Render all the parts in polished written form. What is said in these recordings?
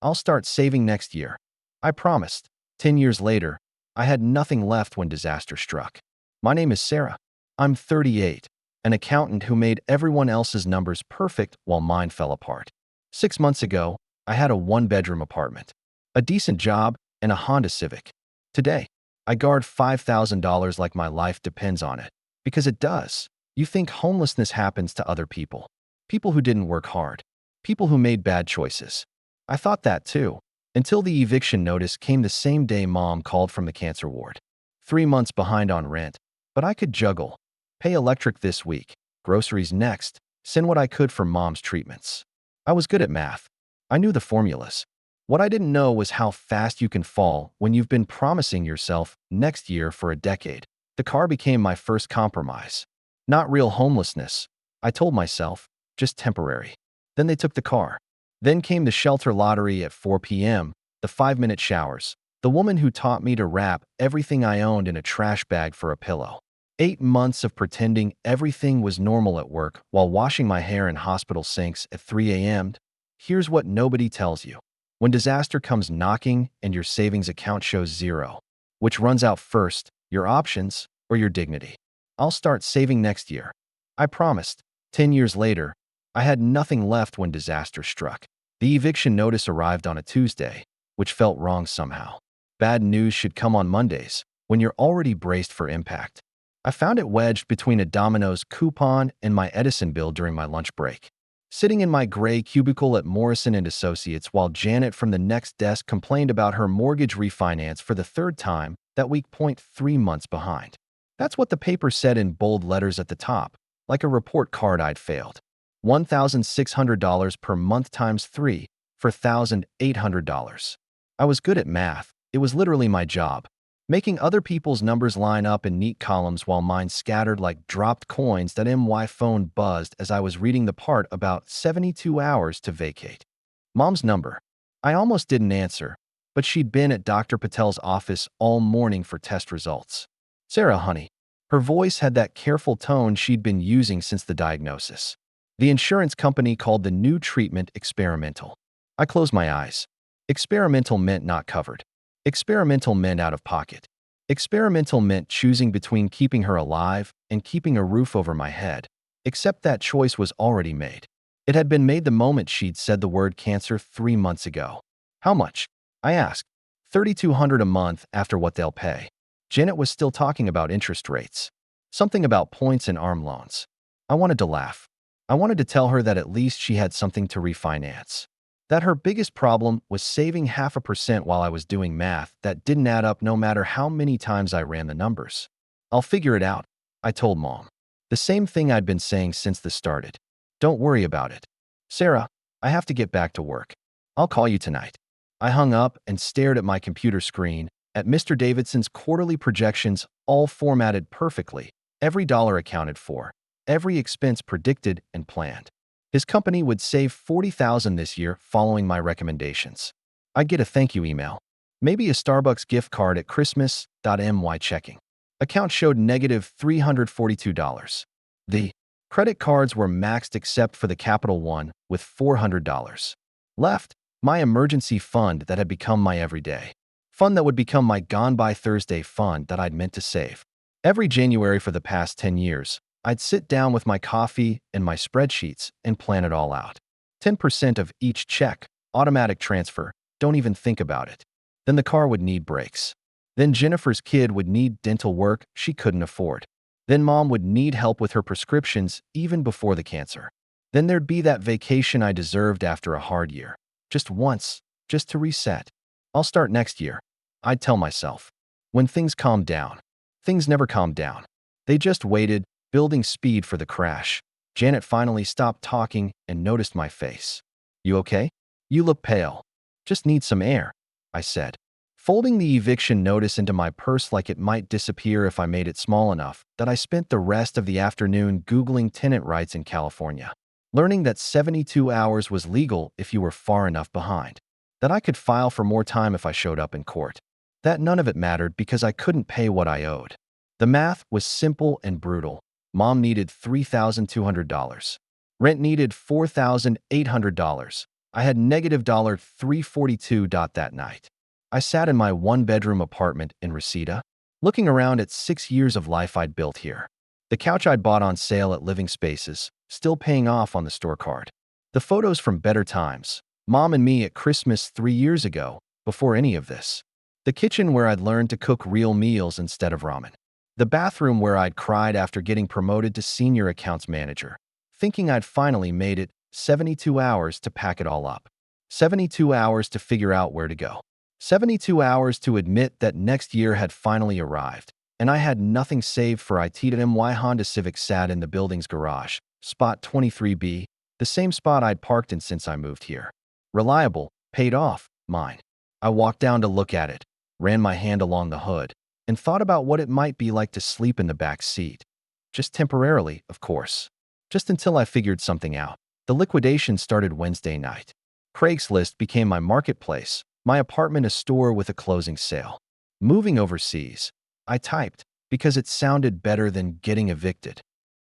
I'll start saving next year. I promised. 10 years later, I had nothing left when disaster struck. My name is Sarah. I'm 38, an accountant who made everyone else's numbers perfect while mine fell apart. 6 months ago, I had a one-bedroom apartment, a decent job, and a Honda Civic. Today, I guard $5,000 like my life depends on it. Because it does. You think homelessness happens to other people. People who didn't work hard. People who made bad choices. I thought that too, until the eviction notice came the same day Mom called from the cancer ward. 3 months behind on rent, but I could juggle. Pay electric this week, groceries next, send what I could for Mom's treatments. I was good at math. I knew the formulas. What I didn't know was how fast you can fall when you've been promising yourself next year for a decade. The car became my first compromise. Not real homelessness, I told myself, just temporary. Then they took the car. Then came the shelter lottery at 4 p.m., the 5-minute showers, the woman who taught me to wrap everything I owned in a trash bag for a pillow. 8 months of pretending everything was normal at work while washing my hair in hospital sinks at 3 a.m. Here's what nobody tells you. When disaster comes knocking and your savings account shows zero, which runs out first, your options or your dignity? I'll start saving next year. I promised. 10 years later, I had nothing left when disaster struck. The eviction notice arrived on a Tuesday, which felt wrong somehow. Bad news should come on Mondays, when you're already braced for impact. I found it wedged between a Domino's coupon and my Edison bill during my lunch break. Sitting in my gray cubicle at Morrison & Associates while Janet from the next desk complained about her mortgage refinance for the third time that week. 3 months behind. That's what the paper said in bold letters at the top, like a report card I'd failed. $1,600 per month times 3 for $1,800. I was good at math. It was literally my job, making other people's numbers line up in neat columns while mine scattered like dropped coins. That my phone buzzed as I was reading the part about 72 hours to vacate. Mom's number. I almost didn't answer, but she'd been at Dr. Patel's office all morning for test results. Sarah, honey. Her voice had that careful tone she'd been using since the diagnosis. The insurance company called the new treatment experimental. I closed my eyes. Experimental meant not covered. Experimental meant out of pocket. Experimental meant choosing between keeping her alive and keeping a roof over my head, except that choice was already made. It had been made the moment she'd said the word cancer 3 months ago. How much? I asked. $3,200 a month after what they'll pay. Janet was still talking about interest rates. Something about points and arm loans. I wanted to laugh. I wanted to tell her that at least she had something to refinance. That her biggest problem was saving 0.5% while I was doing math that didn't add up no matter how many times I ran the numbers. I'll figure it out, I told Mom. The same thing I'd been saying since this started. Don't worry about it. Sarah, I have to get back to work. I'll call you tonight. I hung up and stared at my computer screen, at Mr. Davidson's quarterly projections, all formatted perfectly, every dollar accounted for, every expense predicted and planned. His company would save $40,000 this year following my recommendations. I'd get a thank you email. Maybe a Starbucks gift card at Christmas.my checking. Account showed negative $342. The credit cards were maxed except for the Capital One with $400 left. My emergency fund that had become my everyday fund that would become my gone by Thursday fund that I'd meant to save. Every January for the past 10 years, I'd sit down with my coffee and my spreadsheets and plan it all out. 10% of each check, automatic transfer, don't even think about it. Then the car would need brakes. Then Jennifer's kid would need dental work she couldn't afford. Then Mom would need help with her prescriptions even before the cancer. Then there'd be that vacation I deserved after a hard year. Just once, just to reset. I'll start next year, I'd tell myself. When things calmed down. Things never calmed down. They just waited, building speed for the crash. Janet finally stopped talking and noticed my face. You okay? You look pale. Just need some air, I said, folding the eviction notice into my purse like it might disappear if I made it small enough that I spent the rest of the afternoon Googling tenant rights in California, learning that 72 hours was legal if you were far enough behind, that I could file for more time if I showed up in court, that none of it mattered because I couldn't pay what I owed. The math was simple and brutal. Mom needed $3,200. Rent needed $4,800. I had negative $342 that night. I sat in my one-bedroom apartment in Reseda, looking around at 6 years of life I'd built here. The couch I'd bought on sale at Living Spaces, still paying off on the store card. The photos from better times, Mom and me at Christmas 3 years ago, before any of this. The kitchen where I'd learned to cook real meals instead of ramen. The bathroom where I'd cried after getting promoted to senior accounts manager, thinking I'd finally made it. 72 hours to pack it all up. 72 hours to figure out where to go. 72 hours to admit that next year had finally arrived, and I had nothing saved for it. My Honda Civic sat in the building's garage, spot 23B, the same spot I'd parked in since I moved here. Reliable, paid off, mine. I walked down to look at it, ran my hand along the hood, and thought about what it might be like to sleep in the back seat. Just temporarily, of course. Just until I figured something out. The liquidation started Wednesday night. Craigslist became my marketplace, my apartment a store with a closing sale. Moving overseas, I typed, because it sounded better than getting evicted.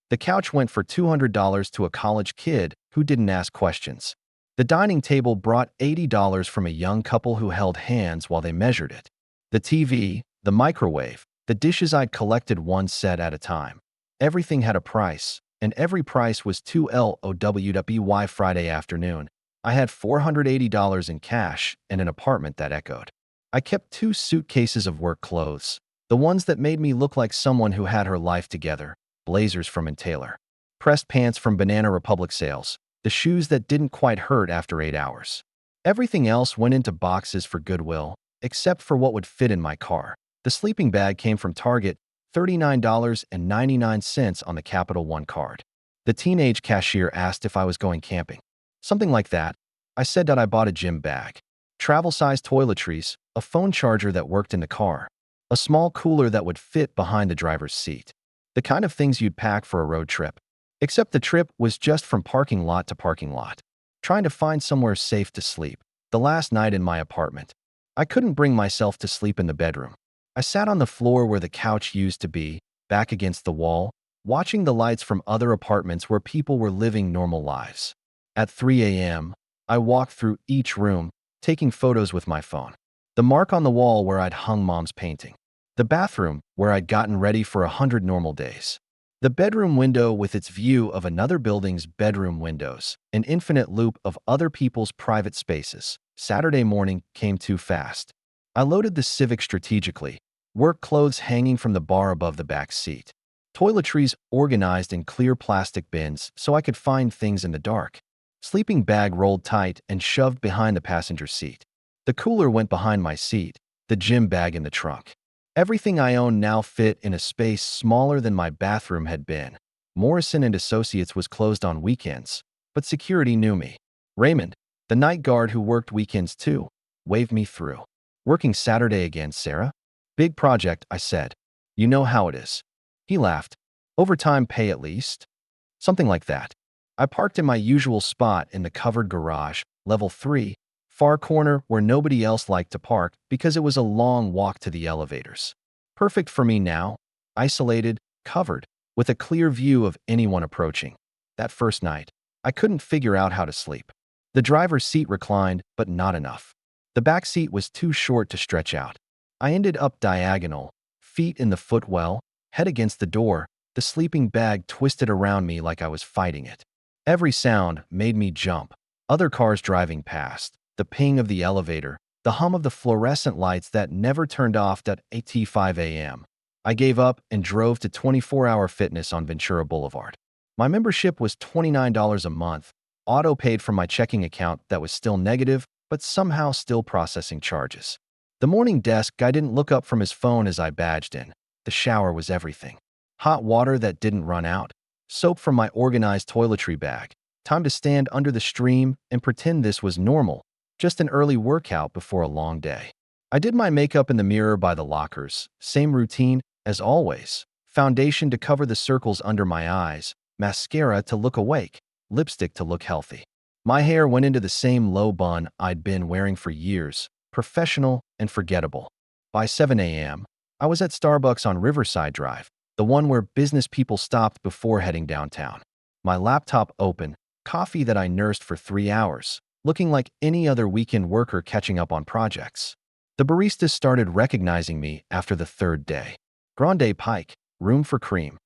The couch went for $200 to a college kid who didn't ask questions. The dining table brought $80 from a young couple who held hands while they measured it. The TV, the microwave, the dishes I'd collected one set at a time. Everything had a price, and every price was $2LOW. Friday afternoon, I had $480 in cash and an apartment that echoed. I kept 2 suitcases of work clothes, the ones that made me look like someone who had her life together, blazers from Taylor, pressed pants from Banana Republic sales, the shoes that didn't quite hurt after 8 hours. Everything else went into boxes for Goodwill, except for what would fit in my car. The sleeping bag came from Target, $39.99 on the Capital One card. The teenage cashier asked if I was going camping. Something like that. I said that I bought a gym bag, travel-sized toiletries, a phone charger that worked in the car, a small cooler that would fit behind the driver's seat. The kind of things you'd pack for a road trip. Except the trip was just from parking lot to parking lot, trying to find somewhere safe to sleep. The last night in my apartment, I couldn't bring myself to sleep in the bedroom. I sat on the floor where the couch used to be, back against the wall, watching the lights from other apartments where people were living normal lives. At 3 a.m., I walked through each room, taking photos with my phone. The mark on the wall where I'd hung Mom's painting. The bathroom where I'd gotten ready for 100 normal days. The bedroom window with its view of another building's bedroom windows, an infinite loop of other people's private spaces. Saturday morning came too fast. I loaded the Civic strategically, work clothes hanging from the bar above the back seat. Toiletries organized in clear plastic bins so I could find things in the dark. Sleeping bag rolled tight and shoved behind the passenger seat. The cooler went behind my seat, the gym bag in the trunk. Everything I own now fit in a space smaller than my bathroom had been. Morrison and Associates was closed on weekends, but security knew me. Raymond, the night guard who worked weekends too, waved me through. Working Saturday again, Sarah? Big project, I said. You know how it is. He laughed. Overtime pay at least? Something like that. I parked in my usual spot in the covered garage, level 3, far corner where nobody else liked to park because it was a long walk to the elevators. Perfect for me now, isolated, covered, with a clear view of anyone approaching. That first night, I couldn't figure out how to sleep. The driver's seat reclined, but not enough. The back seat was too short to stretch out. I ended up diagonal, feet in the footwell, head against the door, the sleeping bag twisted around me like I was fighting it. Every sound made me jump. Other cars driving past, the ping of the elevator, the hum of the fluorescent lights that never turned off at 5 a.m. I gave up and drove to 24-Hour Fitness on Ventura Boulevard. My membership was $29 a month, auto-paid from my checking account that was still negative, but somehow still processing charges. The morning desk guy didn't look up from his phone as I badged in. The shower was everything. Hot water that didn't run out. Soap from my organized toiletry bag. Time to stand under the stream and pretend this was normal. Just an early workout before a long day. I did my makeup in the mirror by the lockers. Same routine as always. Foundation to cover the circles under my eyes. Mascara to look awake. Lipstick to look healthy. My hair went into the same low bun I'd been wearing for years. Professional and forgettable. By 7 a.m., I was at Starbucks on Riverside Drive, the one where business people stopped before heading downtown. My laptop open, coffee that I nursed for 3 hours, looking like any other weekend worker catching up on projects. The baristas started recognizing me after the third day. Grande Pike, room for cream.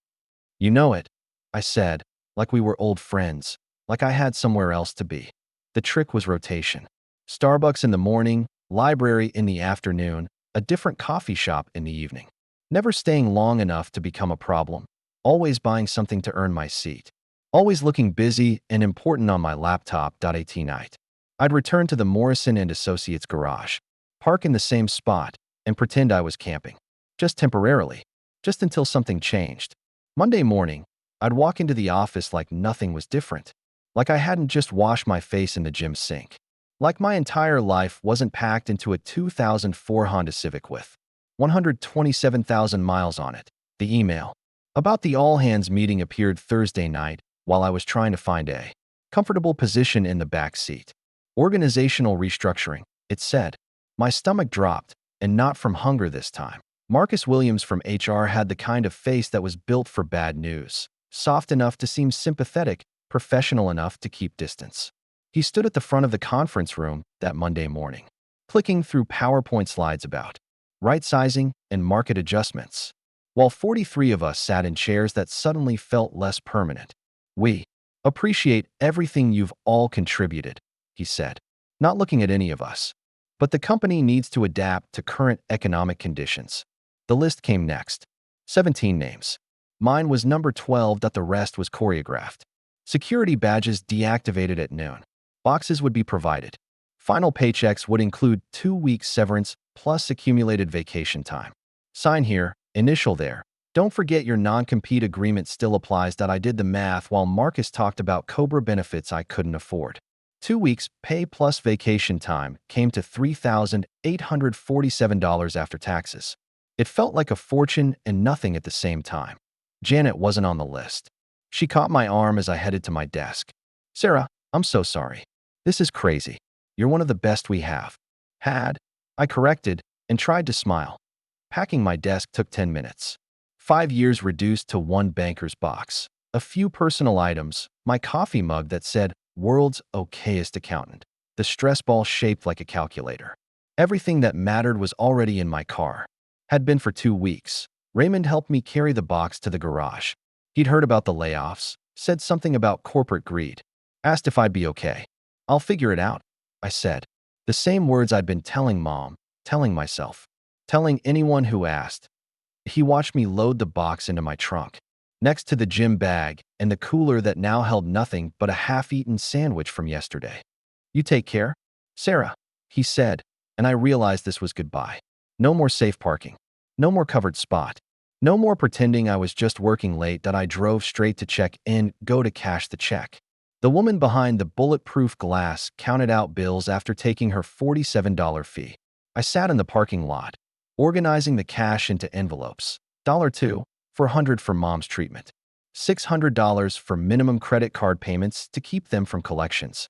You know it, I said, like we were old friends, like I had somewhere else to be. The trick was rotation. Starbucks in the morning, library in the afternoon, a different coffee shop in the evening. Never staying long enough to become a problem. Always buying something to earn my seat. Always looking busy and important on my laptop. At night, I'd return to the Morrison and Associates garage, park in the same spot, and pretend I was camping. Just temporarily. Just until something changed. Monday morning, I'd walk into the office like nothing was different. Like I hadn't just washed my face in the gym sink. Like my entire life wasn't packed into a 2004 Honda Civic with 127,000 miles on it. The email about the all-hands meeting appeared Thursday night while I was trying to find a comfortable position in the back seat. Organizational restructuring, it said. My stomach dropped, and not from hunger this time. Marcus Williams from HR had the kind of face that was built for bad news. Soft enough to seem sympathetic, professional enough to keep distance. He stood at the front of the conference room that Monday morning, clicking through PowerPoint slides about right-sizing and market adjustments, while 43 of us sat in chairs that suddenly felt less permanent. We appreciate everything you've all contributed, he said, not looking at any of us. But the company needs to adapt to current economic conditions. The list came next. 17 names. Mine was number 12. The rest was choreographed. Security badges deactivated at noon. Boxes would be provided. Final paychecks would include 2 weeks severance plus accumulated vacation time. Sign here, initial there. Don't forget your non-compete agreement still applies. I did the math while Marcus talked about COBRA benefits I couldn't afford. 2 weeks pay plus vacation time came to $3,847 after taxes. It felt like a fortune and nothing at the same time. Janet wasn't on the list. She caught my arm as I headed to my desk. Sarah, I'm so sorry. This is crazy. You're one of the best we have. Had. I corrected and tried to smile. Packing my desk took 10 minutes. 5 years reduced to one banker's box. A few personal items, my coffee mug that said, World's okayest accountant. The stress ball shaped like a calculator. Everything that mattered was already in my car. Had been for 2 weeks. Raymond helped me carry the box to the garage. He'd heard about the layoffs, said something about corporate greed. Asked if I'd be okay. I'll figure it out, I said. The same words I'd been telling Mom, telling myself, telling anyone who asked. He watched me load the box into my trunk, next to the gym bag and the cooler that now held nothing but a half-eaten sandwich from yesterday. You take care, Sarah, he said, and I realized this was goodbye. No more safe parking. No more covered spot. No more pretending I was just working late. I drove straight to check in, go to cash the check. The woman behind the bulletproof glass counted out bills after taking her $47 fee. I sat in the parking lot, organizing the cash into envelopes. $2 for $100 for Mom's treatment. $600 for minimum credit card payments to keep them from collections.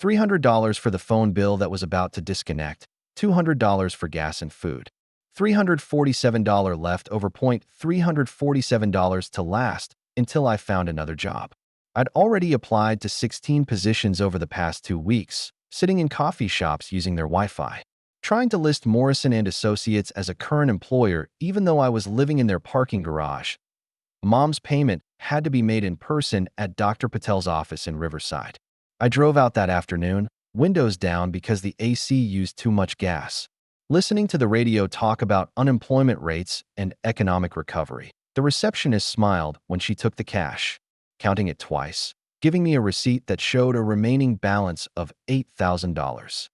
$300 for the phone bill that was about to disconnect. $200 for gas and food. $347 left over. $347 to last until I found another job. I'd already applied to 16 positions over the past 2 weeks, sitting in coffee shops using their Wi-Fi, trying to list Morrison and Associates as a current employer even though I was living in their parking garage. Mom's payment had to be made in person at Dr. Patel's office in Riverside. I drove out that afternoon, windows down because the AC used too much gas, listening to the radio talk about unemployment rates and economic recovery. The receptionist smiled when she took the cash, counting it twice, giving me a receipt that showed a remaining balance of $8,000.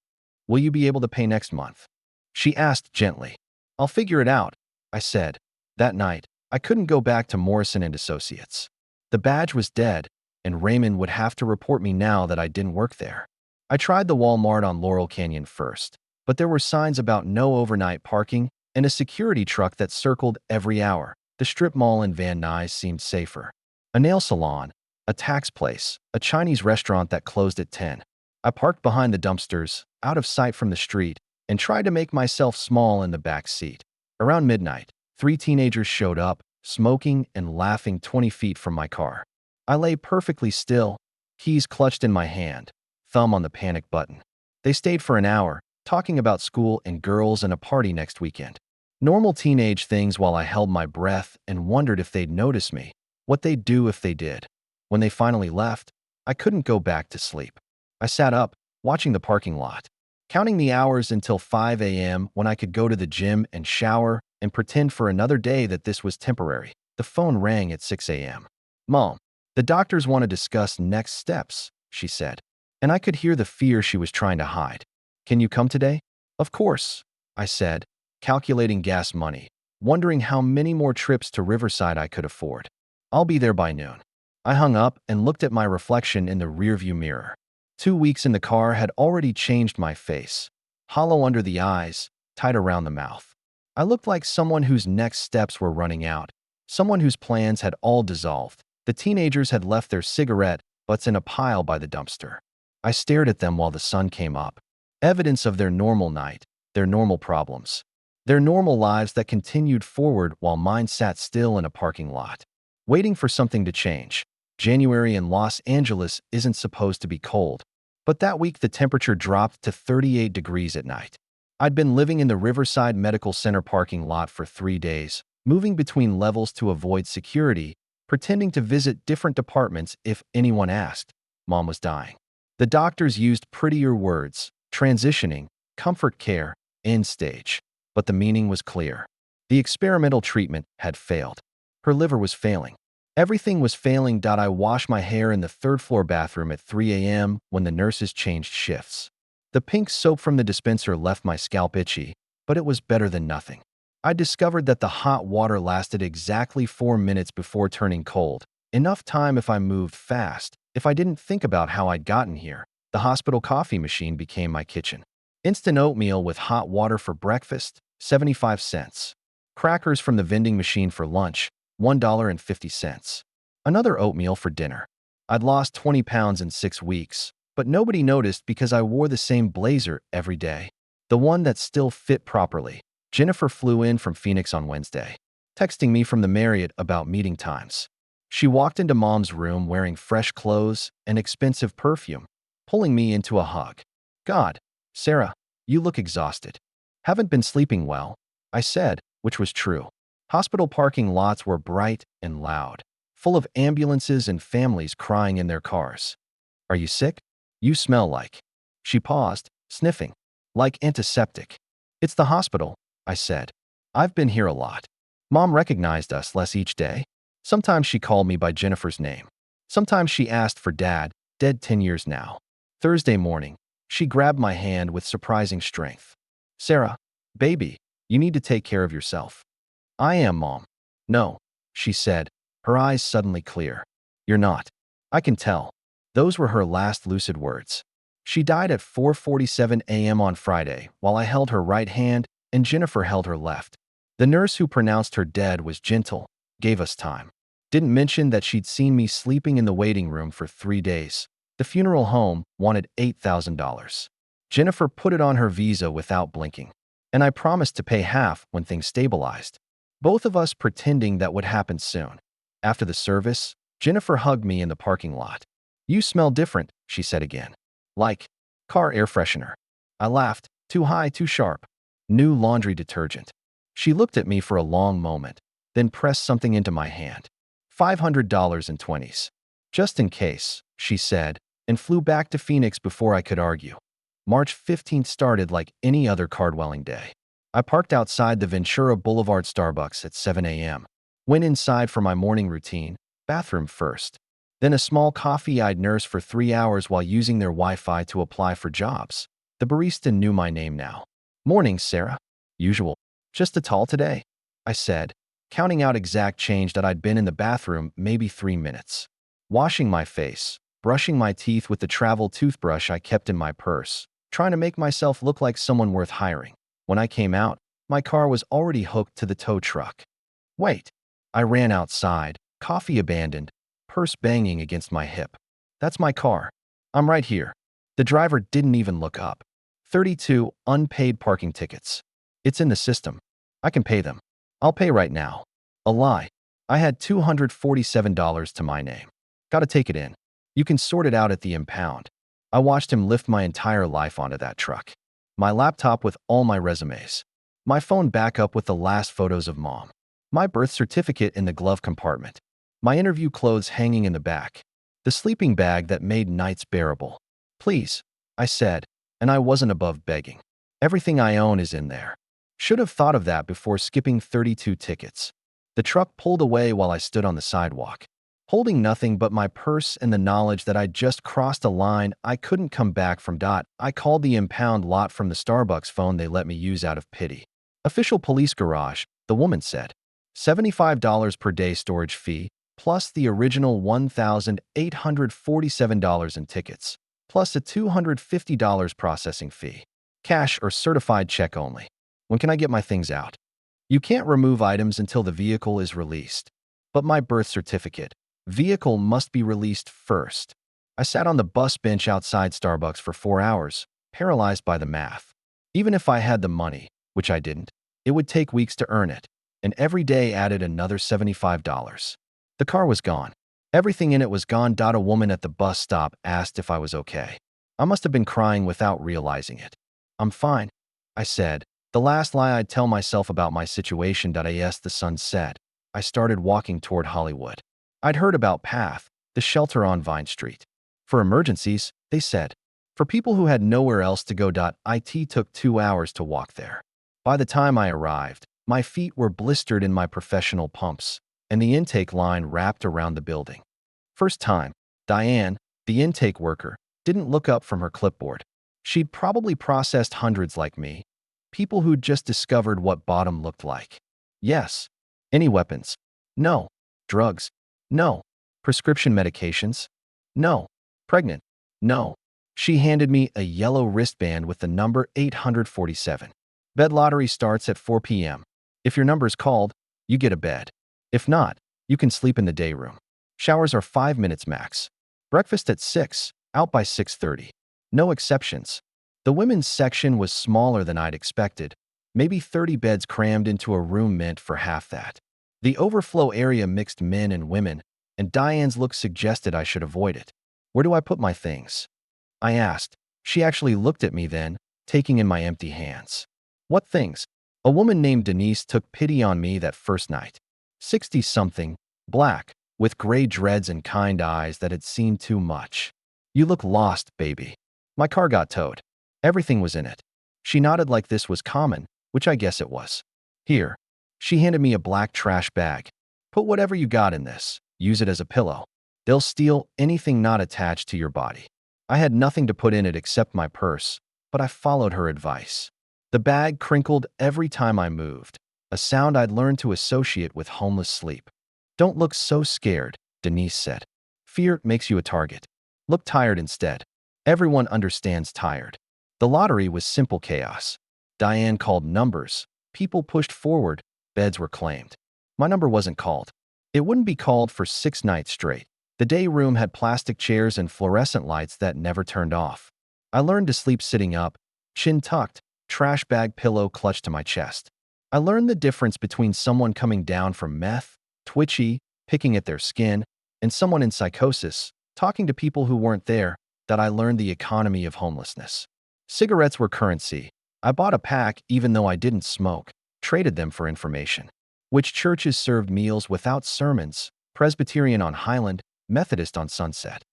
Will you be able to pay next month? She asked gently. I'll figure it out, I said. That night, I couldn't go back to Morrison and Associates. The badge was dead, and Raymond would have to report me now that I didn't work there. I tried the Walmart on Laurel Canyon first, but there were signs about no overnight parking and a security truck that circled every hour. The strip mall in Van Nuys seemed safer. A nail salon, a tax place, a Chinese restaurant that closed at 10. I parked behind the dumpsters, out of sight from the street, and tried to make myself small in the back seat. Around midnight, 3 teenagers showed up, smoking and laughing 20 feet from my car. I lay perfectly still, keys clutched in my hand. thumb on the panic button. They stayed for an hour, talking about school and girls and a party next weekend. Normal teenage things while I held my breath and wondered if they'd notice me, what they'd do if they did. When they finally left, I couldn't go back to sleep. I sat up, watching the parking lot, counting the hours until 5 a.m. when I could go to the gym and shower and pretend for another day that this was temporary. The phone rang at 6 a.m. "Mom, the doctors want to discuss next steps," she said, and I could hear the fear she was trying to hide. "Can you come today?" "Of course," I said, calculating gas money, wondering how many more trips to Riverside I could afford. "I'll be there by noon." I hung up and looked at my reflection in the rearview mirror. 2 weeks in the car had already changed my face. Hollow under the eyes, tight around the mouth. I looked like someone whose next steps were running out, someone whose plans had all dissolved. The teenagers had left their cigarette butts in a pile by the dumpster. I stared at them while the sun came up. Evidence of their normal night, their normal problems, their normal lives that continued forward while mine sat still in a parking lot, waiting for something to change. January in Los Angeles isn't supposed to be cold, but that week the temperature dropped to 38 degrees at night. I'd been living in the Riverside Medical Center parking lot for 3 days, moving between levels to avoid security, pretending to visit different departments if anyone asked. Mom was dying. The doctors used prettier words: transitioning, comfort care, end stage. But the meaning was clear. The experimental treatment had failed. Her liver was failing. Everything was failing. I washed my hair in the third-floor bathroom at 3 a.m. when the nurses changed shifts. The pink soap from the dispenser left my scalp itchy, but it was better than nothing. I discovered that the hot water lasted exactly 4 minutes before turning cold, enough time if I moved fast, if I didn't think about how I'd gotten here. The hospital coffee machine became my kitchen. Instant oatmeal with hot water for breakfast, 75 cents. Crackers from the vending machine for lunch, $1.50. Another oatmeal for dinner. I'd lost 20 pounds in 6 weeks, but nobody noticed because I wore the same blazer every day, the one that still fit properly. Jennifer flew in from Phoenix on Wednesday, texting me from the Marriott about meeting times. She walked into Mom's room wearing fresh clothes and expensive perfume, pulling me into a hug. "God, Sarah, you look exhausted." "Haven't been sleeping well," I said, which was true. Hospital parking lots were bright and loud, full of ambulances and families crying in their cars. "Are you sick? You smell like..." She paused, sniffing. "Like antiseptic." "It's the hospital," I said. "I've been here a lot." Mom recognized us less each day. Sometimes she called me by Jennifer's name. Sometimes she asked for Dad, dead 10 years now. Thursday morning, she grabbed my hand with surprising strength. "Sarah, baby, you need to take care of yourself." "I am, Mom." "No," she said, her eyes suddenly clear. "You're not. I can tell." Those were her last lucid words. She died at 4:47 a.m. on Friday, while I held her right hand and Jennifer held her left. The nurse who pronounced her dead was gentle, gave us time. Didn't mention that she'd seen me sleeping in the waiting room for 3 days. The funeral home wanted $8,000. Jennifer put it on her visa without blinking, and I promised to pay half when things stabilized. Both of us pretending that would happen soon. After the service, Jennifer hugged me in the parking lot. "You smell different," she said again. "Like car air freshener." I laughed. "Too high, too sharp." "New laundry detergent." She looked at me for a long moment, then pressed something into my hand. $500 in 20s. "Just in case," she said, and flew back to Phoenix before I could argue. March 15th started like any other Cardwelling day. I parked outside the Ventura Boulevard Starbucks at 7 a.m. Went inside for my morning routine, bathroom first. Then a small coffee-eyed nurse for 3 hours while using their Wi-Fi to apply for jobs. The barista knew my name now. "Morning, Sarah." "Usual. Just a tall today," I said, counting out exact change that I'd been in the bathroom maybe 3 minutes. Washing my face, brushing my teeth with the travel toothbrush I kept in my purse, trying to make myself look like someone worth hiring. When I came out, my car was already hooked to the tow truck. "Wait." I ran outside, coffee abandoned, purse banging against my hip. "That's my car. I'm right here." The driver didn't even look up. 32 unpaid parking tickets. "It's in the system. I can pay them." "I'll pay right now." A lie. I had $247 to my name. "Gotta take it in. You can sort it out at the impound." I watched him lift my entire life onto that truck. My laptop with all my resumes. My phone backup with the last photos of mom. My birth certificate in the glove compartment. My interview clothes hanging in the back. The sleeping bag that made nights bearable. Please, I said, and I wasn't above begging. Everything I own is in there. Should have thought of that before skipping 32 tickets. The truck pulled away while I stood on the sidewalk, holding nothing but my purse and the knowledge that I'd just crossed a line I couldn't come back from. I called the impound lot from the Starbucks phone they let me use out of pity. Official police garage, the woman said. $75 per day storage fee, plus the original $1,847 in tickets, plus a $250 processing fee. Cash or certified check only. When can I get my things out? You can't remove items until the vehicle is released. But my birth certificate. Vehicle must be released first. I sat on the bus bench outside Starbucks for 4 hours, paralyzed by the math. Even if I had the money, which I didn't, it would take weeks to earn it, and every day added another $75. The car was gone. Everything in it was gone. A woman at the bus stop asked if I was okay. I must have been crying without realizing it. I'm fine, I said, the last lie I'd tell myself about my situation. Yes, the sun set. I started walking toward Hollywood. I'd heard about PATH, the shelter on Vine Street. For emergencies, they said. For people who had nowhere else to go. It took 2 hours to walk there. By the time I arrived, my feet were blistered in my professional pumps, and the intake line wrapped around the building. First time, Diane, the intake worker, didn't look up from her clipboard. She'd probably processed hundreds like me, people who'd just discovered what bottom looked like. Yes. Any weapons? No. Drugs? No. Prescription medications? No. Pregnant? No. She handed me a yellow wristband with the number 847. Bed lottery starts at 4 p.m. If your number is called, you get a bed. If not, you can sleep in the day room. Showers are 5 minutes max. Breakfast at 6, out by 6:30. No exceptions. The women's section was smaller than I'd expected, maybe 30 beds crammed into a room meant for half that. The overflow area mixed men and women, and Diane's look suggested I should avoid it. Where do I put my things? I asked. She actually looked at me then, taking in my empty hands. What things? A woman named Denise took pity on me that first night. 60-something, black, with gray dreads and kind eyes that had seen too much. You look lost, baby. My car got towed. Everything was in it. She nodded like this was common, which I guess it was. Here. She handed me a black trash bag. Put whatever you got in this. Use it as a pillow. They'll steal anything not attached to your body. I had nothing to put in it except my purse, but I followed her advice. The bag crinkled every time I moved, a sound I'd learned to associate with homeless sleep. Don't look so scared, Denise said. Fear makes you a target. Look tired instead. Everyone understands tired. The lottery was simple chaos. Diane called numbers. People pushed forward. Beds were claimed. My number wasn't called. It wouldn't be called for 6 nights straight. The day room had plastic chairs and fluorescent lights that never turned off. I learned to sleep sitting up, chin tucked, trash bag pillow clutched to my chest. I learned the difference between someone coming down from meth, twitchy, picking at their skin, and someone in psychosis, talking to people who weren't there. That I learned the economy of homelessness. Cigarettes were currency. I bought a pack even though I didn't smoke, traded them for information. Which churches served meals without sermons? Presbyterian on Highland, Methodist on Sunset.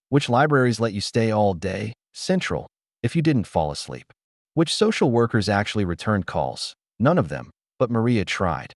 Which libraries let you stay all day? Central, if you didn't fall asleep. Which social workers actually returned calls? None of them, but Maria tried.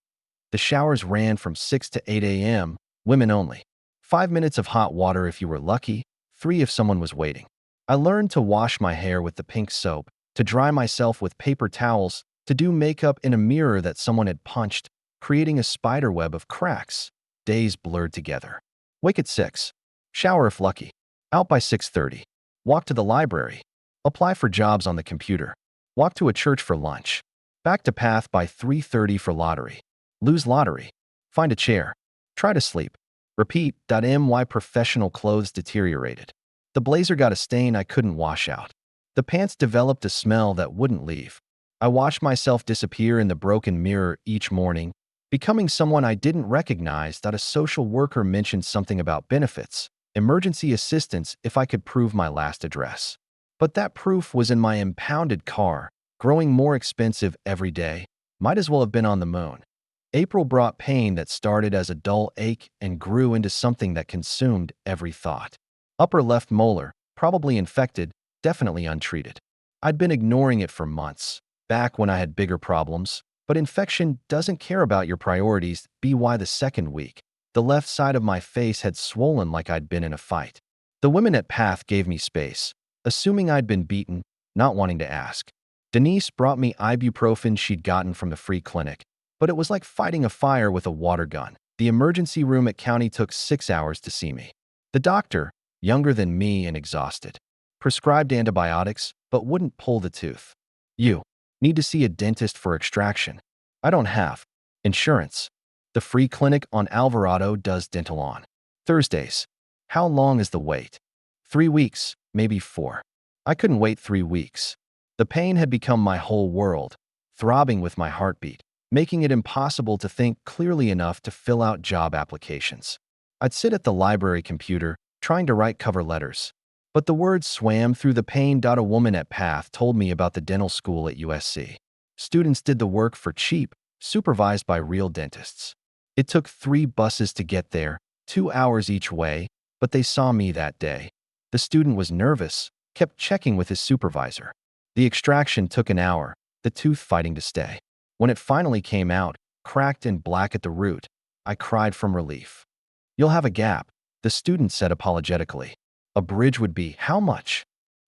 The showers ran from 6 to 8 a.m., women only. 5 minutes of hot water if you were lucky, 3 if someone was waiting. I learned to wash my hair with the pink soap, to dry myself with paper towels, to do makeup in a mirror that someone had punched, creating a spider web of cracks. Days blurred together. Wake at 6. Shower if lucky. Out by 6:30. Walk to the library. Apply for jobs on the computer. Walk to a church for lunch. Back to PATH by 3:30 for lottery. Lose lottery. Find a chair. Try to sleep. Repeat. My professional clothes deteriorated. The blazer got a stain I couldn't wash out. The pants developed a smell that wouldn't leave. I watched myself disappear in the broken mirror each morning, becoming someone I didn't recognize. A social worker mentioned something about benefits, emergency assistance if I could prove my last address. But that proof was in my impounded car, growing more expensive every day. Might as well have been on the moon. April brought pain that started as a dull ache and grew into something that consumed every thought. Upper left molar, probably infected, definitely untreated. I'd been ignoring it for months, back when I had bigger problems, but infection doesn't care about your priorities. By the second week, the left side of my face had swollen like I'd been in a fight. The women at Path gave me space, assuming I'd been beaten, not wanting to ask. Denise brought me ibuprofen she'd gotten from the free clinic, but it was like fighting a fire with a water gun. The emergency room at County took 6 hours to see me. The doctor, younger than me and exhausted, prescribed antibiotics but wouldn't pull the tooth. You need to see a dentist for extraction. I don't have insurance. The free clinic on Alvarado does dental on Thursdays. How long is the wait? 3 weeks, maybe 4. I couldn't wait 3 weeks. The pain had become my whole world, throbbing with my heartbeat, making it impossible to think clearly enough to fill out job applications. I'd sit at the library computer, trying to write cover letters, but the words swam through the pain. A woman at Path told me about the dental school at USC. Students did the work for cheap, supervised by real dentists. It took 3 buses to get there, 2 hours each way, but they saw me that day. The student was nervous, kept checking with his supervisor. The extraction took an hour, the tooth fighting to stay. When it finally came out, cracked and black at the root, I cried from relief. You'll have a gap, the student said apologetically. A bridge would be how much?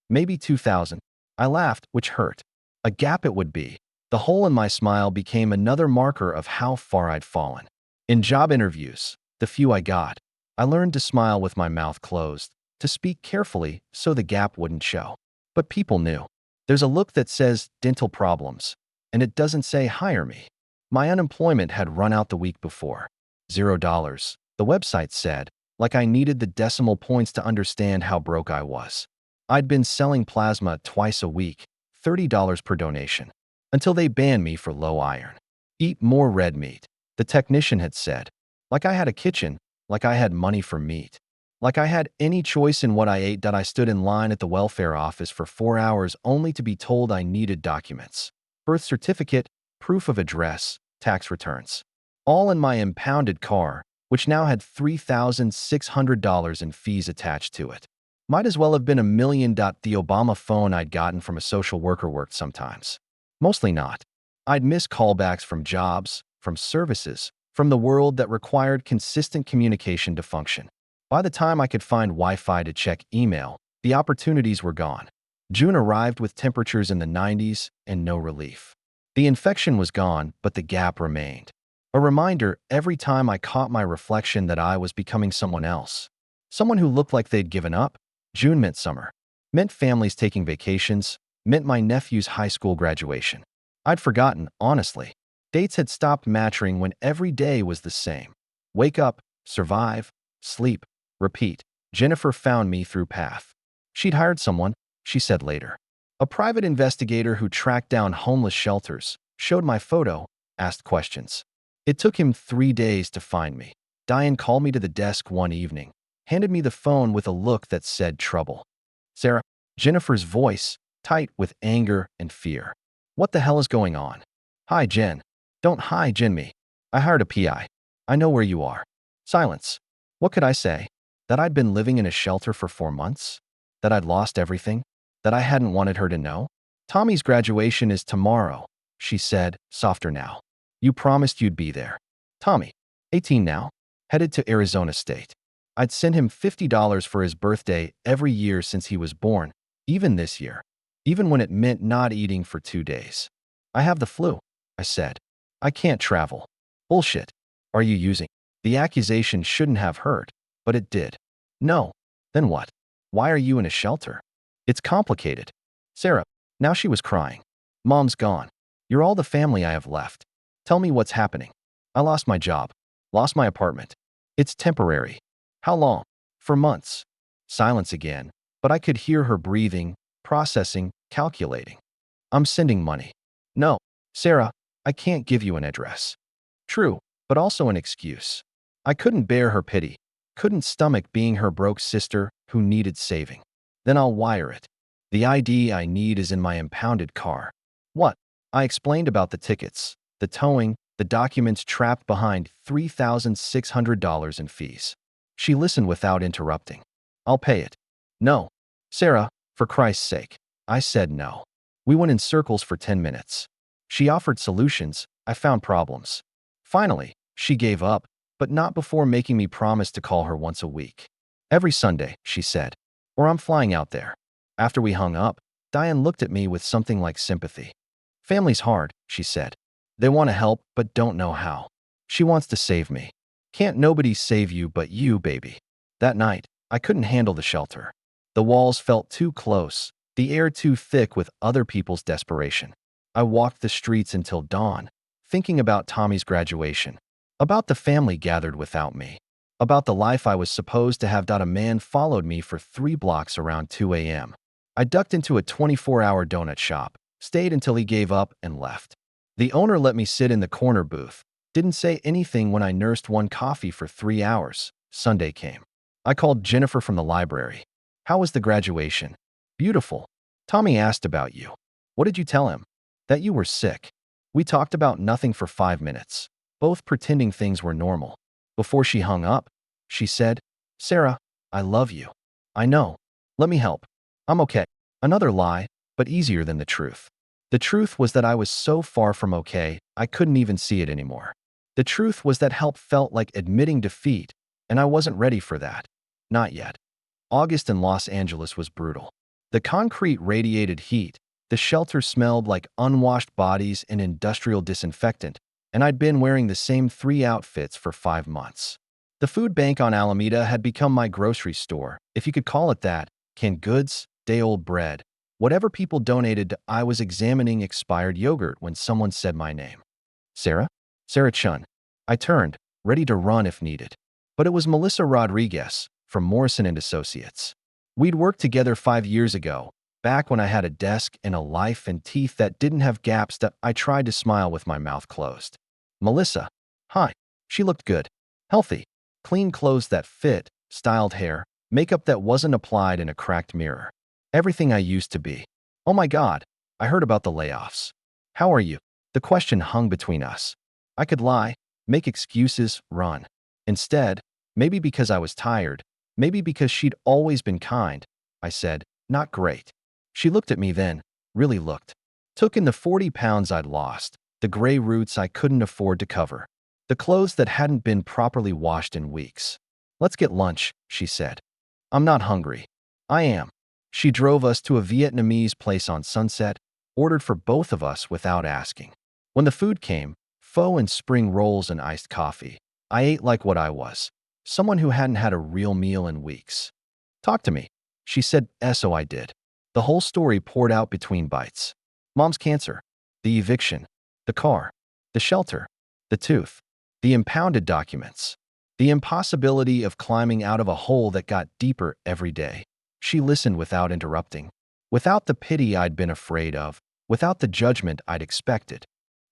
Maybe 2,000. I laughed, which hurt. A gap it would be. The hole in my smile became another marker of how far I'd fallen. In job interviews, the few I got, I learned to smile with my mouth closed, to speak carefully so the gap wouldn't show. But people knew. There's a look that says dental problems, and it doesn't say hire me. My unemployment had run out the week before. $0, the website said, like I needed the decimal points to understand how broke I was. I'd been selling plasma twice a week, $30 per donation, until they banned me for low iron. Eat more red meat, the technician had said. Like I had a kitchen, like I had money for meat. Like I had any choice in what I ate. I stood in line at the welfare office for 4 hours only to be told I needed documents. Birth certificate, proof of address, tax returns. All in my impounded car, which now had $3,600 in fees attached to it. Might as well have been $1 million. The Obama phone I'd gotten from a social worker worked sometimes. Mostly not. I'd miss callbacks from jobs, from services, from the world that required consistent communication to function. By the time I could find Wi-Fi to check email, the opportunities were gone. June arrived with temperatures in the 90s and no relief. The infection was gone, but the gap remained. A reminder every time I caught my reflection that I was becoming someone else. Someone who looked like they'd given up. June meant summer. Meant families taking vacations. Meant my nephew's high school graduation. I'd forgotten, honestly. Dates had stopped matching when every day was the same. Wake up, survive, sleep, repeat. Jennifer found me through Path. She'd hired someone, she said later. A private investigator who tracked down homeless shelters, showed my photo, asked questions. It took him 3 days to find me. Diane called me to the desk one evening, handed me the phone with a look that said trouble. Sarah, Jennifer's voice, tight with anger and fear. What the hell is going on? Hi, Jen. Don't hi, Jen me. I hired a PI. I know where you are. Silence. What could I say? That I'd been living in a shelter for 4 months? That I'd lost everything? That I hadn't wanted her to know? Tommy's graduation is tomorrow, she said, softer now. You promised you'd be there. Tommy, 18 now, headed to Arizona State. I'd sent him $50 for his birthday every year since he was born, even this year, even when it meant not eating for 2 days. I have the flu, I said. I can't travel. Bullshit. Are you using? The accusation shouldn't have hurt, but it did. No. Then what? Why are you in a shelter? It's complicated. Sarah, now she was crying. Mom's gone. You're all the family I have left. Tell me what's happening. I lost my job. Lost my apartment. It's temporary. How long? For months. Silence again, but I could hear her breathing, processing, calculating. I'm sending money. No, Sarah, I can't give you an address. True, but also an excuse. I couldn't bear her pity. Couldn't stomach being her broke sister who needed saving. Then I'll wire it. The ID I need is in my impounded car. What? I explained about the tickets, the towing, the documents trapped behind $3,600 in fees. She listened without interrupting. I'll pay it. No. Sarah, for Christ's sake. I said no. We went in circles for 10 minutes. She offered solutions. I found problems. Finally, she gave up, but not before making me promise to call her once a week. Every Sunday, she said, or I'm flying out there. After we hung up, Diane looked at me with something like sympathy. Family's hard, she said. They want to help, but don't know how. She wants to save me. Can't nobody save you but you, baby. That night, I couldn't handle the shelter. The walls felt too close, the air too thick with other people's desperation. I walked the streets until dawn, thinking about Tommy's graduation, about the family gathered without me, about the life I was supposed to have. A man followed me for 3 blocks around 2 a.m. I ducked into a 24-hour donut shop, stayed until he gave up and left. The owner let me sit in the corner booth, didn't say anything when I nursed one coffee for 3 hours. Sunday came. I called Jennifer from the library. How was the graduation? Beautiful. Tommy asked about you. What did you tell him? That you were sick. We talked about nothing for 5 minutes, both pretending things were normal. Before she hung up, she said, Sarah, I love you. I know. Let me help. I'm okay. Another lie, but easier than the truth. The truth was that I was so far from okay, I couldn't even see it anymore. The truth was that help felt like admitting defeat, and I wasn't ready for that. Not yet. August in Los Angeles was brutal. The concrete radiated heat, the shelter smelled like unwashed bodies and industrial disinfectant, and I'd been wearing the same 3 outfits for 5 months. The food bank on Alameda had become my grocery store, if you could call it that. Canned goods, day-old bread. Whatever people donated, I was examining expired yogurt when someone said my name. Sarah? Sarah Chun. I turned, ready to run if needed. But it was Melissa Rodriguez, from Morrison & Associates. We'd worked together 5 years ago, back when I had a desk and a life and teeth that didn't have gaps. That I tried to smile with my mouth closed. Melissa. Hi. She looked good. Healthy. Clean clothes that fit, styled hair, makeup that wasn't applied in a cracked mirror. Everything I used to be. Oh my God, I heard about the layoffs. How are you? The question hung between us. I could lie, make excuses, run. Instead, maybe because I was tired, maybe because she'd always been kind, I said, not great. She looked at me then, really looked. Took in the 40 pounds I'd lost, the gray roots I couldn't afford to cover, the clothes that hadn't been properly washed in weeks. Let's get lunch, she said. I'm not hungry. I am. She drove us to a Vietnamese place on Sunset, ordered for both of us without asking. When the food came, pho and spring rolls and iced coffee, I ate like what I was, someone who hadn't had a real meal in weeks. Talk to me, she said, so I did. The whole story poured out between bites. Mom's cancer, the eviction, the car, the shelter, the tooth, the impounded documents, the impossibility of climbing out of a hole that got deeper every day. She listened without interrupting, without the pity I'd been afraid of, without the judgment I'd expected.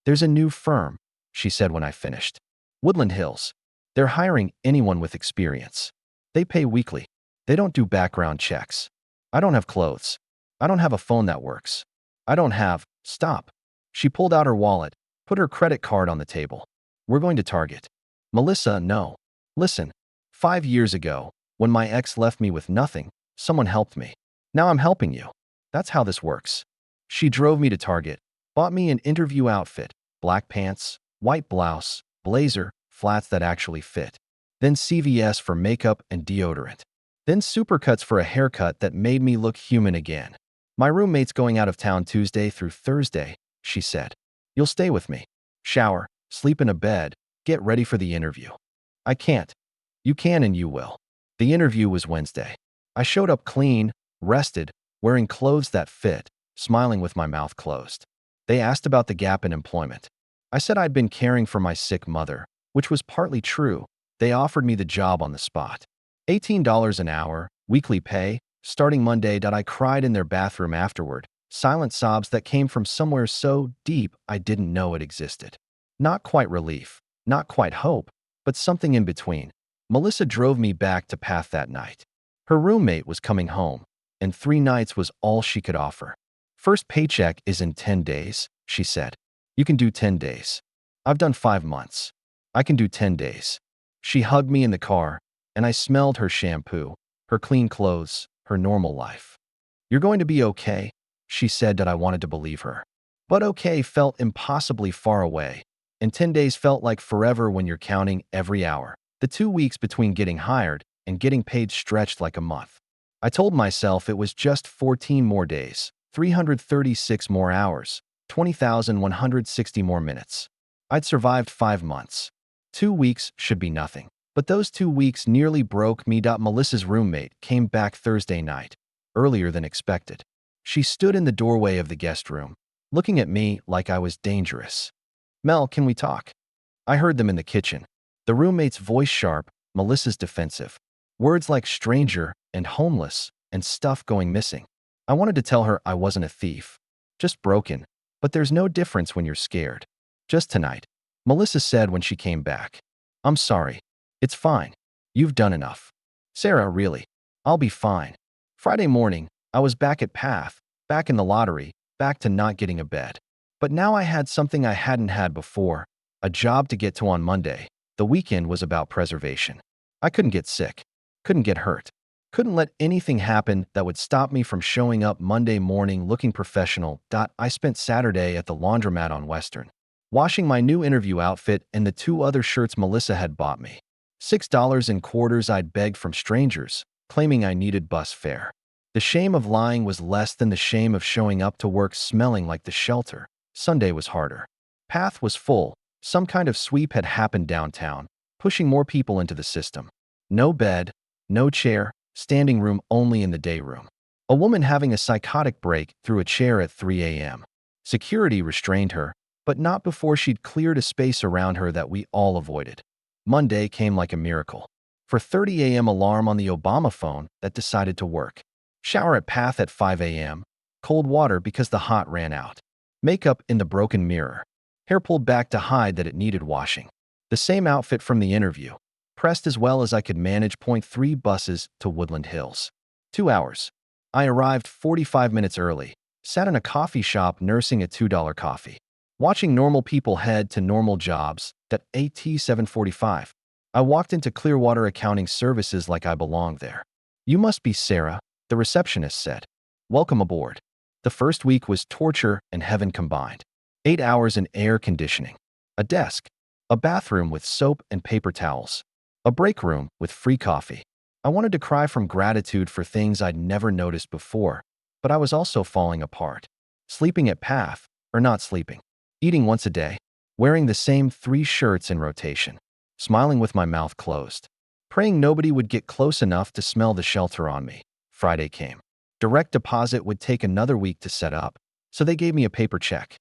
There's a new firm, she said when I finished. Woodland Hills. They're hiring anyone with experience. They pay weekly. They don't do background checks. I don't have clothes. I don't have a phone that works. I don't have— Stop. She pulled out her wallet, put her credit card on the table. We're going to Target. Melissa, no. Listen, 5 years ago, when my ex left me with nothing, someone helped me. Now I'm helping you. That's how this works. She drove me to Target, bought me an interview outfit, black pants, white blouse, blazer, flats that actually fit. Then CVS for makeup and deodorant. Then Supercuts for a haircut that made me look human again. My roommate's going out of town Tuesday through Thursday, she said. You'll stay with me. Shower, sleep in a bed, get ready for the interview. I can't. You can and you will. The interview was Wednesday. I showed up clean, rested, wearing clothes that fit, smiling with my mouth closed. They asked about the gap in employment. I said I'd been caring for my sick mother, which was partly true. They offered me the job on the spot. $18 an hour, weekly pay, starting Monday. I cried in their bathroom afterward, silent sobs that came from somewhere so deep I didn't know it existed. Not quite relief, not quite hope, but something in between. Melissa drove me back to Path that night. Her roommate was coming home, and 3 nights was all she could offer. First paycheck is in 10 days, she said. You can do 10 days. I've done 5 months. I can do 10 days. She hugged me in the car, and I smelled her shampoo, her clean clothes, her normal life. You're going to be okay, she said that I wanted to believe her. But okay felt impossibly far away, and 10 days felt like forever when you're counting every hour. The 2 weeks between getting hired and getting paid stretched like a month. I told myself it was just 14 more days, 336 more hours, 20,160 more minutes. I'd survived 5 months. 2 weeks should be nothing. But those 2 weeks nearly broke me. Melissa's roommate came back Thursday night, earlier than expected. She stood in the doorway of the guest room, looking at me like I was dangerous. Mel, can we talk? I heard them in the kitchen. The roommate's voice sharp, Melissa's defensive. Words like stranger and homeless and stuff going missing. I wanted to tell her I wasn't a thief, just broken, but there's no difference when you're scared. Just tonight, Melissa said when she came back. I'm sorry. It's fine. You've done enough. Sarah, really. I'll be fine. Friday morning, I was back at Path, back in the lottery, back to not getting a bed. But now I had something I hadn't had before, a job to get to on Monday. The weekend was about preservation. I couldn't get sick, couldn't get hurt, couldn't let anything happen that would stop me from showing up Monday morning looking professional. I spent Saturday at the laundromat on Western, washing my new interview outfit and the 2 other shirts Melissa had bought me. $6 in quarters I'd begged from strangers, claiming I needed bus fare. The shame of lying was less than the shame of showing up to work smelling like the shelter. Sunday was harder. Path was full. Some kind of sweep had happened downtown, pushing more people into the system. No bed, no chair, standing room only in the day room. A woman having a psychotic break threw a chair at 3 a.m. Security restrained her, but not before she'd cleared a space around her that we all avoided. Monday came like a miracle. For 30 a.m. alarm on the Obama phone that decided to work. Shower at Path at 5 a.m. Cold water because the hot ran out. Makeup in the broken mirror. Hair pulled back to hide that it needed washing. The same outfit from the interview. Pressed as well as I could manage. 3 buses to Woodland Hills. 2 hours. I arrived 45 minutes early. Sat in a coffee shop nursing a $2 coffee. Watching normal people head to normal jobs. At AT 7:45. I walked into Clearwater Accounting Services like I belonged there. You must be Sarah, the receptionist said. Welcome aboard. The first week was torture and heaven combined. 8 hours in air conditioning. A desk. A bathroom with soap and paper towels. A break room with free coffee. I wanted to cry from gratitude for things I'd never noticed before, but I was also falling apart. Sleeping at Path, or not sleeping. Eating once a day. Wearing the same 3 shirts in rotation. Smiling with my mouth closed. Praying nobody would get close enough to smell the shelter on me. Friday came. Direct deposit would take another week to set up, so they gave me a paper check.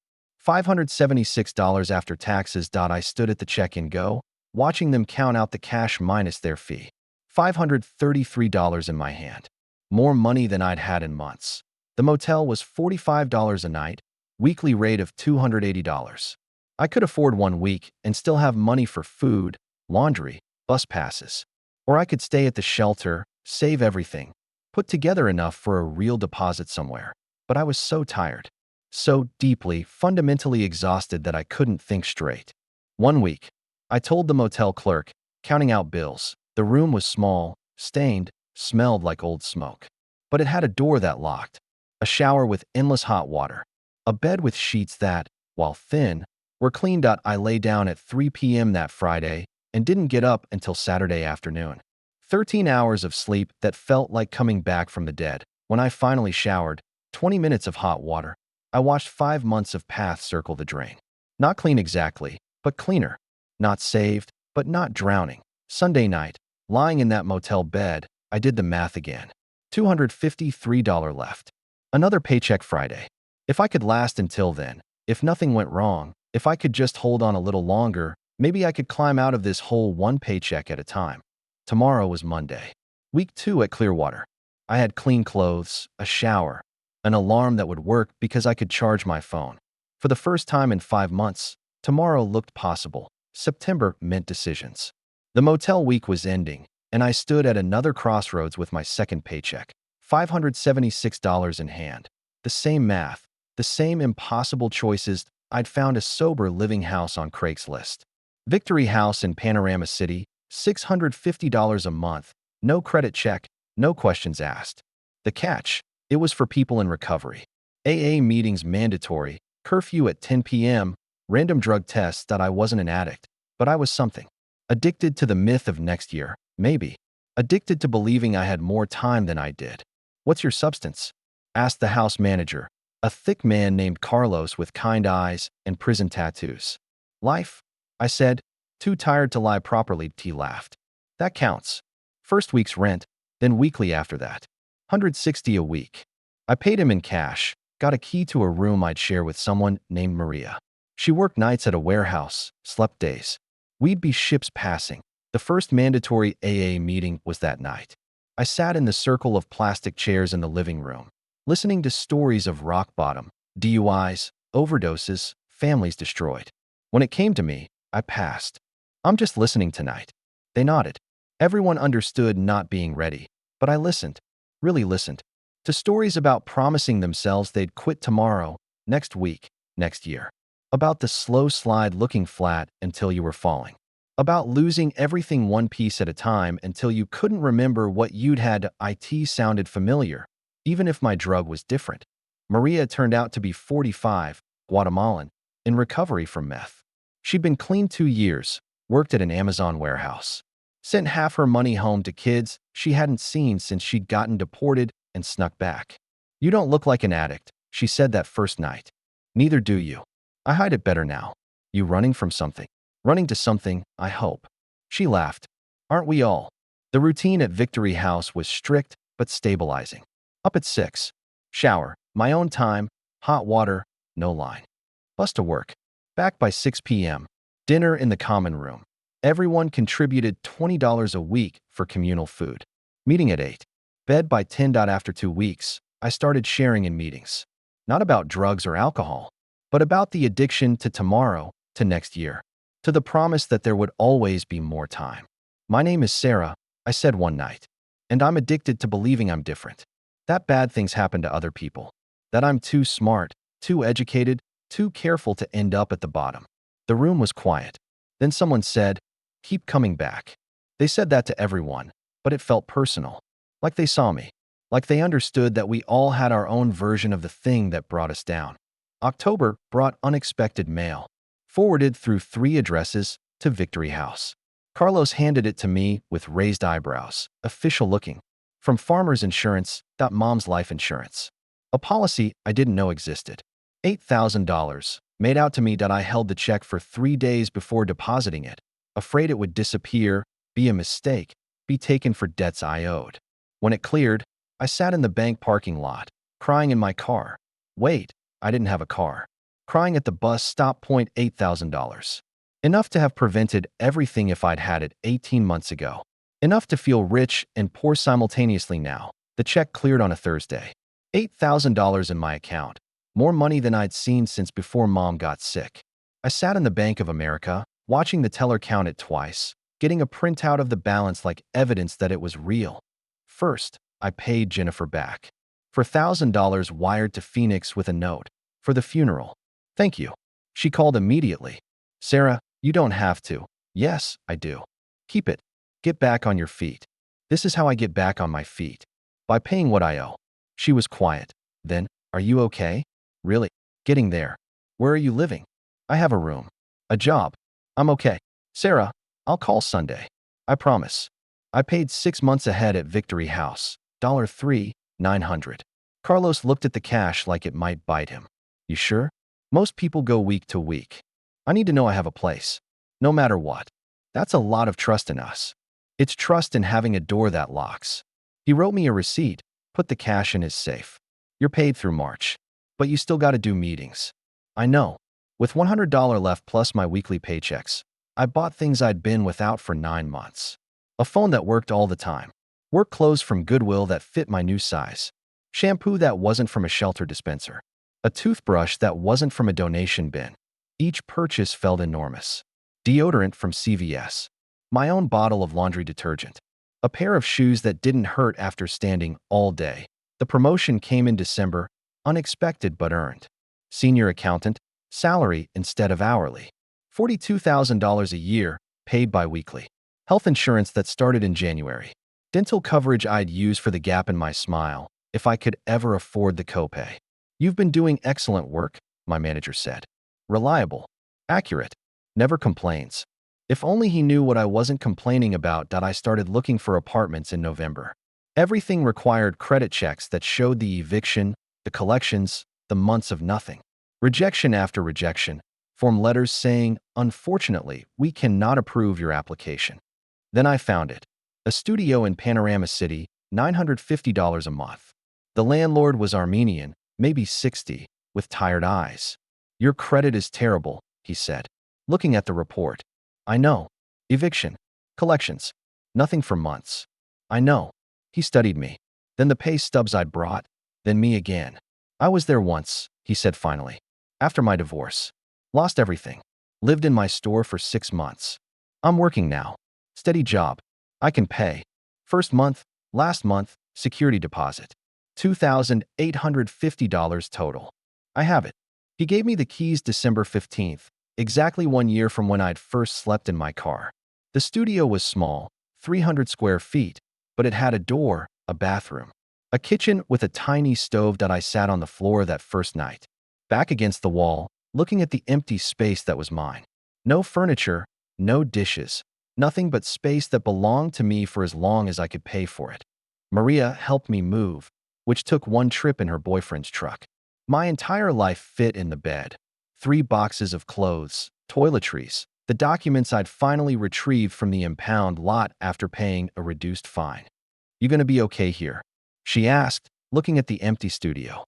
$576 after taxes. I stood at the check-in go, watching them count out the cash minus their fee. $533 in my hand. More money than I'd had in months. The motel was $45 a night, weekly rate of $280. I could afford 1 week and still have money for food, laundry, bus passes. Or I could stay at the shelter, save everything, put together enough for a real deposit somewhere. But I was so tired. So deeply, fundamentally exhausted that I couldn't think straight. 1 week. I told the motel clerk, counting out bills. The room was small, stained, smelled like old smoke. But it had a door that locked. A shower with endless hot water. A bed with sheets that, while thin, were clean. I lay down at 3 p.m. that Friday and didn't get up until Saturday afternoon. 13 hours of sleep that felt like coming back from the dead. When I finally showered, 20 minutes of hot water. I watched 5 months of Path circle the drain. Not clean exactly, but cleaner. Not saved, but not drowning. Sunday night, lying in that motel bed, I did the math again. $253 left. Another paycheck Friday. If I could last until then, if nothing went wrong, if I could just hold on a little longer, maybe I could climb out of this hole 1 paycheck at a time. Tomorrow was Monday. Week 2 at Clearwater. I had clean clothes, a shower, an alarm that would work because I could charge my phone. For the first time in 5 months, tomorrow looked possible. September meant decisions. The motel week was ending, and I stood at another crossroads with my second paycheck, $576 in hand. The same math, the same impossible choices. I'd found a sober living house on Craigslist. Victory House in Panorama City, $650 a month, no credit check, no questions asked. The catch, it was for people in recovery. AA meetings mandatory, curfew at 10 p.m., random drug tests that I wasn't an addict, but I was something. Addicted to the myth of next year, maybe. Addicted to believing I had more time than I did. "What's your substance?" asked the house manager, a thick man named Carlos with kind eyes and prison tattoos. "Life," I said, too tired to lie properly. He laughed. "That counts. First week's rent, then weekly after that. $160 a week." I paid him in cash, got a key to a room I'd share with someone named Maria. She worked nights at a warehouse, slept days. We'd be ships passing. The first mandatory AA meeting was that night. I sat in the circle of plastic chairs in the living room, listening to stories of rock bottom, DUIs, overdoses, families destroyed. When it came to me, I passed. "I'm just listening tonight." They nodded. Everyone understood not being ready, but I listened, really listened, to stories about promising themselves they'd quit tomorrow, next week, next year. About the slow slide looking flat until you were falling. About losing everything one piece at a time until you couldn't remember what you'd had. It sounded familiar, even if my drug was different. Maria turned out to be 45, Guatemalan, in recovery from meth. She'd been clean 2 years, worked at an Amazon warehouse. Sent half her money home to kids she hadn't seen since she'd gotten deported and snuck back. "You don't look like an addict," she said that first night. "Neither do you." I hide it better now. "You running from something?" "Running to something, I hope." She laughed. "Aren't we all?" The routine at Victory House was strict but stabilizing. Up at 6. Shower, my own time, hot water, no line. Bus to work. Back by 6 p.m. Dinner in the common room. Everyone contributed $20 a week for communal food. Meeting at 8. Bed by 10. After 2 weeks, I started sharing in meetings. Not about drugs or alcohol, but about the addiction to tomorrow, to next year, to the promise that there would always be more time. "My name is Sarah," I said one night, "and I'm addicted to believing I'm different. That bad things happen to other people. That I'm too smart, too educated, too careful to end up at the bottom." The room was quiet. Then someone said, "Keep coming back." They said that to everyone, but it felt personal. Like they saw me. Like they understood that we all had our own version of the thing that brought us down. October brought unexpected mail, forwarded through 3 addresses to Victory House. Carlos handed it to me with raised eyebrows, official looking. From Farmers Insurance, Mom's Life Insurance. A policy I didn't know existed. $8,000, made out to me. I held the check for 3 days before depositing it, afraid it would disappear, be a mistake, be taken for debts I owed. When it cleared, I sat in the bank parking lot, crying in my car. Wait, I didn't have a car. Crying at the bus stop. $8,000. Enough to have prevented everything if I'd had it 18 months ago. Enough to feel rich and poor simultaneously now. The check cleared on a Thursday. $8,000 in my account. More money than I'd seen since before Mom got sick. I sat in the Bank of America, watching the teller count it twice, getting a printout of the balance like evidence that it was real. First, I paid Jennifer back. For $1,000 wired to Phoenix with a note. For the funeral. "Thank you." She called immediately. "Sarah, you don't have to." "Yes, I do." "Keep it. Get back on your feet." "This is how I get back on my feet. By paying what I owe." She was quiet. Then, "Are you okay?" "Really? Getting there." "Where are you living?" "I have a room. A job. I'm okay." "Sarah, I'll call Sunday. I promise." I paid 6 months ahead at Victory House. $3,900. Carlos looked at the cash like it might bite him. "You sure? Most people go week to week. I need to know I have a place. No matter what." That's a lot of trust in us. It's trust in having a door that locks. He wrote me a receipt, put the cash in his safe. "You're paid through March. But you still gotta do meetings." I know. With $100 left plus my weekly paychecks, I bought things I'd been without for 9 months. A phone that worked all the time. Work clothes from Goodwill that fit my new size. Shampoo that wasn't from a shelter dispenser. A toothbrush that wasn't from a donation bin. Each purchase felt enormous. Deodorant from CVS. my own bottle of laundry detergent, a pair of shoes that didn't hurt after standing all day. The promotion came in December, unexpected but earned. Senior accountant, salary instead of hourly. $42,000 a year, paid bi-weekly. Health insurance that started in January. Dental coverage I'd use for the gap in my smile, if I could ever afford the copay. You've been doing excellent work, my manager said. Reliable. Accurate. Never complains. If only he knew what I wasn't complaining about. I started looking for apartments in November. Everything required credit checks that showed the eviction, the collections, the months of nothing. Rejection after rejection. Form letters saying, unfortunately, we cannot approve your application. Then I found it. A studio in Panorama City, $950 a month. The landlord was Armenian, maybe 60, with tired eyes. Your credit is terrible, he said, looking at the report. I know. Eviction. Collections. Nothing for months. I know. He studied me. Then the pay stubs I'd brought. Then me again. I was there once, he said finally. After my divorce. Lost everything. Lived in my store for 6 months. I'm working now. Steady job. I can pay. First month, last month, security deposit. $2,850 total. I have it. He gave me the keys December 15th, exactly 1 year from when I'd first slept in my car. The studio was small, 300 square feet, but it had a door, a bathroom, a kitchen with a tiny stove. I sat on the floor that first night, back against the wall, looking at the empty space that was mine. No furniture, no dishes, nothing but space that belonged to me for as long as I could pay for it. Maria helped me move, which took 1 trip in her boyfriend's truck. My entire life fit in the bed. 3 boxes of clothes, toiletries, the documents I'd finally retrieved from the impound lot after paying a reduced fine. You gonna be okay here? She asked, looking at the empty studio.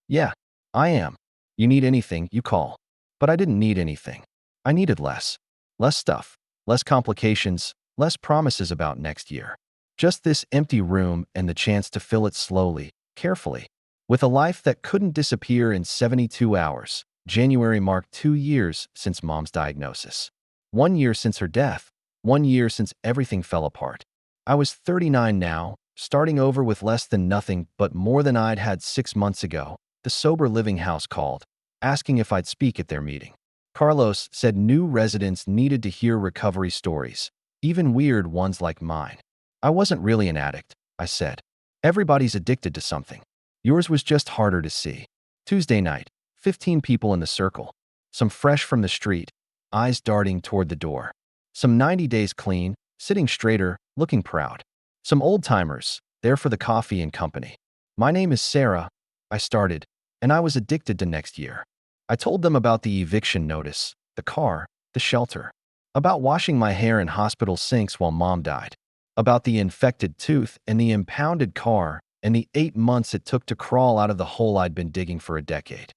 Yeah, I am. You need anything, you call. But I didn't need anything. I needed less. Less stuff, less complications, less promises about next year. Just this empty room and the chance to fill it slowly, carefully, with a life that couldn't disappear in 72 hours. January marked 2 years since Mom's diagnosis. 1 year since her death. 1 year since everything fell apart. I was 39 now, starting over with less than nothing but more than I'd had 6 months ago. The sober living house called, asking if I'd speak at their meeting. Carlos said new residents needed to hear recovery stories, even weird ones like mine. I wasn't really an addict, I said. Everybody's addicted to something. Yours was just harder to see. Tuesday night, 15 people in the circle. Some fresh from the street, eyes darting toward the door. Some 90 days clean, sitting straighter, looking proud. Some old-timers, there for the coffee and company. My name is Sarah, I started, and I was addicted to next year. I told them about the eviction notice, the car, the shelter. About washing my hair in hospital sinks while Mom died. About the infected tooth and the impounded car and the 8 months it took to crawl out of the hole I'd been digging for a decade.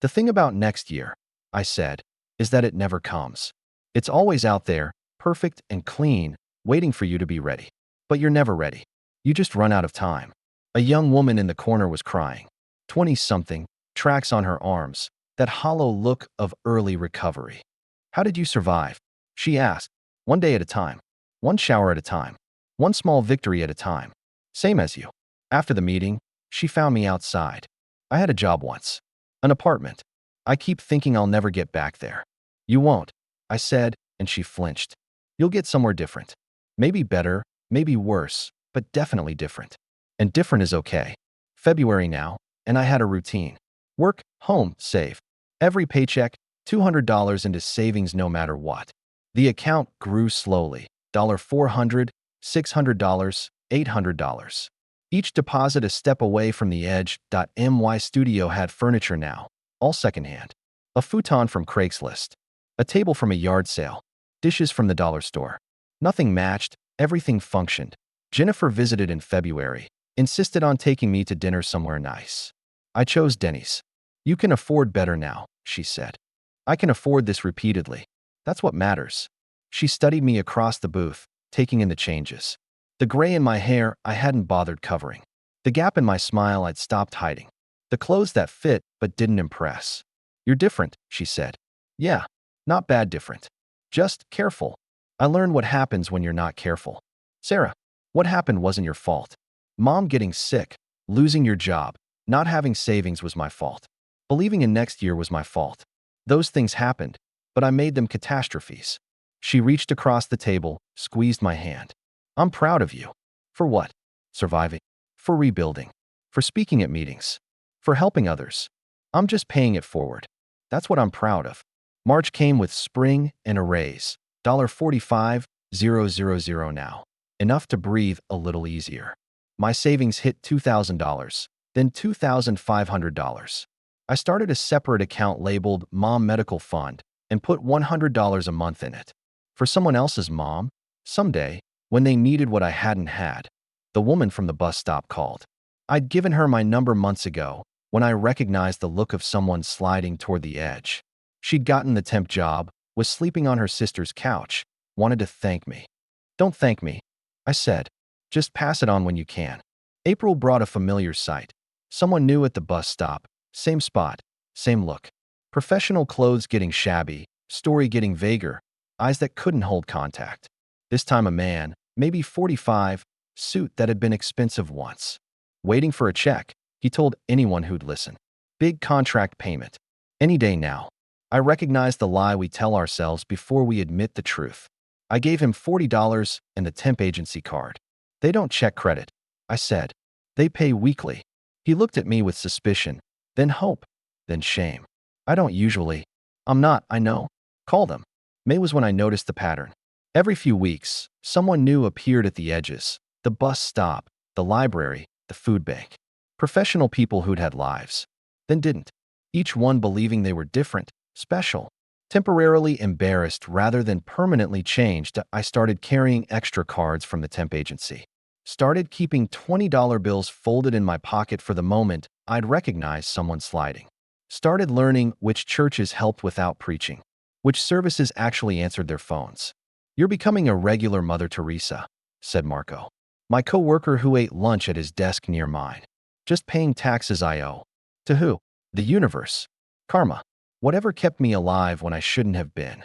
The thing about next year, I said, is that it never comes. It's always out there, perfect and clean, waiting for you to be ready. But you're never ready. You just run out of time. A young woman in the corner was crying. 20-something, tracks on her arms, that hollow look of early recovery. How did you survive? She asked. 1 day at a time. 1 shower at a time. 1 small victory at a time. Same as you. After the meeting, she found me outside. I had a job once. An apartment. I keep thinking I'll never get back there. You won't, I said, and she flinched. You'll get somewhere different. Maybe better, maybe worse, but definitely different. And different is okay. February now, and I had a routine. Work, home, save. Every paycheck, $200 into savings no matter what. The account grew slowly. $400, $600, $800. Each deposit a step away from the edge. My studio had furniture now, all secondhand. A futon from Craigslist. A table from a yard sale. Dishes from the dollar store. Nothing matched, everything functioned. Jennifer visited in February, insisted on taking me to dinner somewhere nice. I chose Denny's. You can afford better now, she said. I can afford this repeatedly. That's what matters. She studied me across the booth, taking in the changes. The gray in my hair I hadn't bothered covering. The gap in my smile I'd stopped hiding. The clothes that fit but didn't impress. You're different, she said. Yeah, not bad different. Just careful. I learned what happens when you're not careful. Sarah, what happened wasn't your fault. Mom getting sick, losing your job, not having savings was my fault. Believing in next year was my fault. Those things happened, but I made them catastrophes. She reached across the table, squeezed my hand. I'm proud of you. For what? Surviving. For rebuilding. For speaking at meetings. For helping others. I'm just paying it forward. That's what I'm proud of. March came with spring and a raise. $45,000 now. Enough to breathe a little easier. My savings hit $2,000, then $2,500. I started a separate account labeled Mom Medical Fund and put $100 a month in it. For someone else's mom, someday, when they needed what I hadn't had. The woman from the bus stop called. I'd given her my number months ago when I recognized the look of someone sliding toward the edge. She'd gotten the temp job, was sleeping on her sister's couch, wanted to thank me. Don't thank me, I said. Just pass it on when you can. April brought a familiar sight. Someone new at the bus stop, same spot, same look. Professional clothes getting shabby, story getting vaguer, eyes that couldn't hold contact. This time a man, maybe 45, suit that had been expensive once. Waiting for a check, he told anyone who'd listen. Big contract payment. Any day now. I recognized the lie we tell ourselves before we admit the truth. I gave him $40 and the temp agency card. They don't check credit, I said. They pay weekly. He looked at me with suspicion, then hope, then shame. I don't usually. I'm not, I know. Call them. May was when I noticed the pattern. Every few weeks, someone new appeared at the edges. The bus stop, the library, the food bank. Professional people who'd had lives. Then didn't. Each one believing they were different, special. Temporarily embarrassed rather than permanently changed, I started carrying extra cards from the temp agency. Started keeping $20 bills folded in my pocket for the moment I'd recognize someone sliding. Started learning which churches helped without preaching, which services actually answered their phones. You're becoming a regular Mother Teresa, said Marco, my co-worker who ate lunch at his desk near mine. Just paying taxes I owe. To who? The universe. Karma. Whatever kept me alive when I shouldn't have been.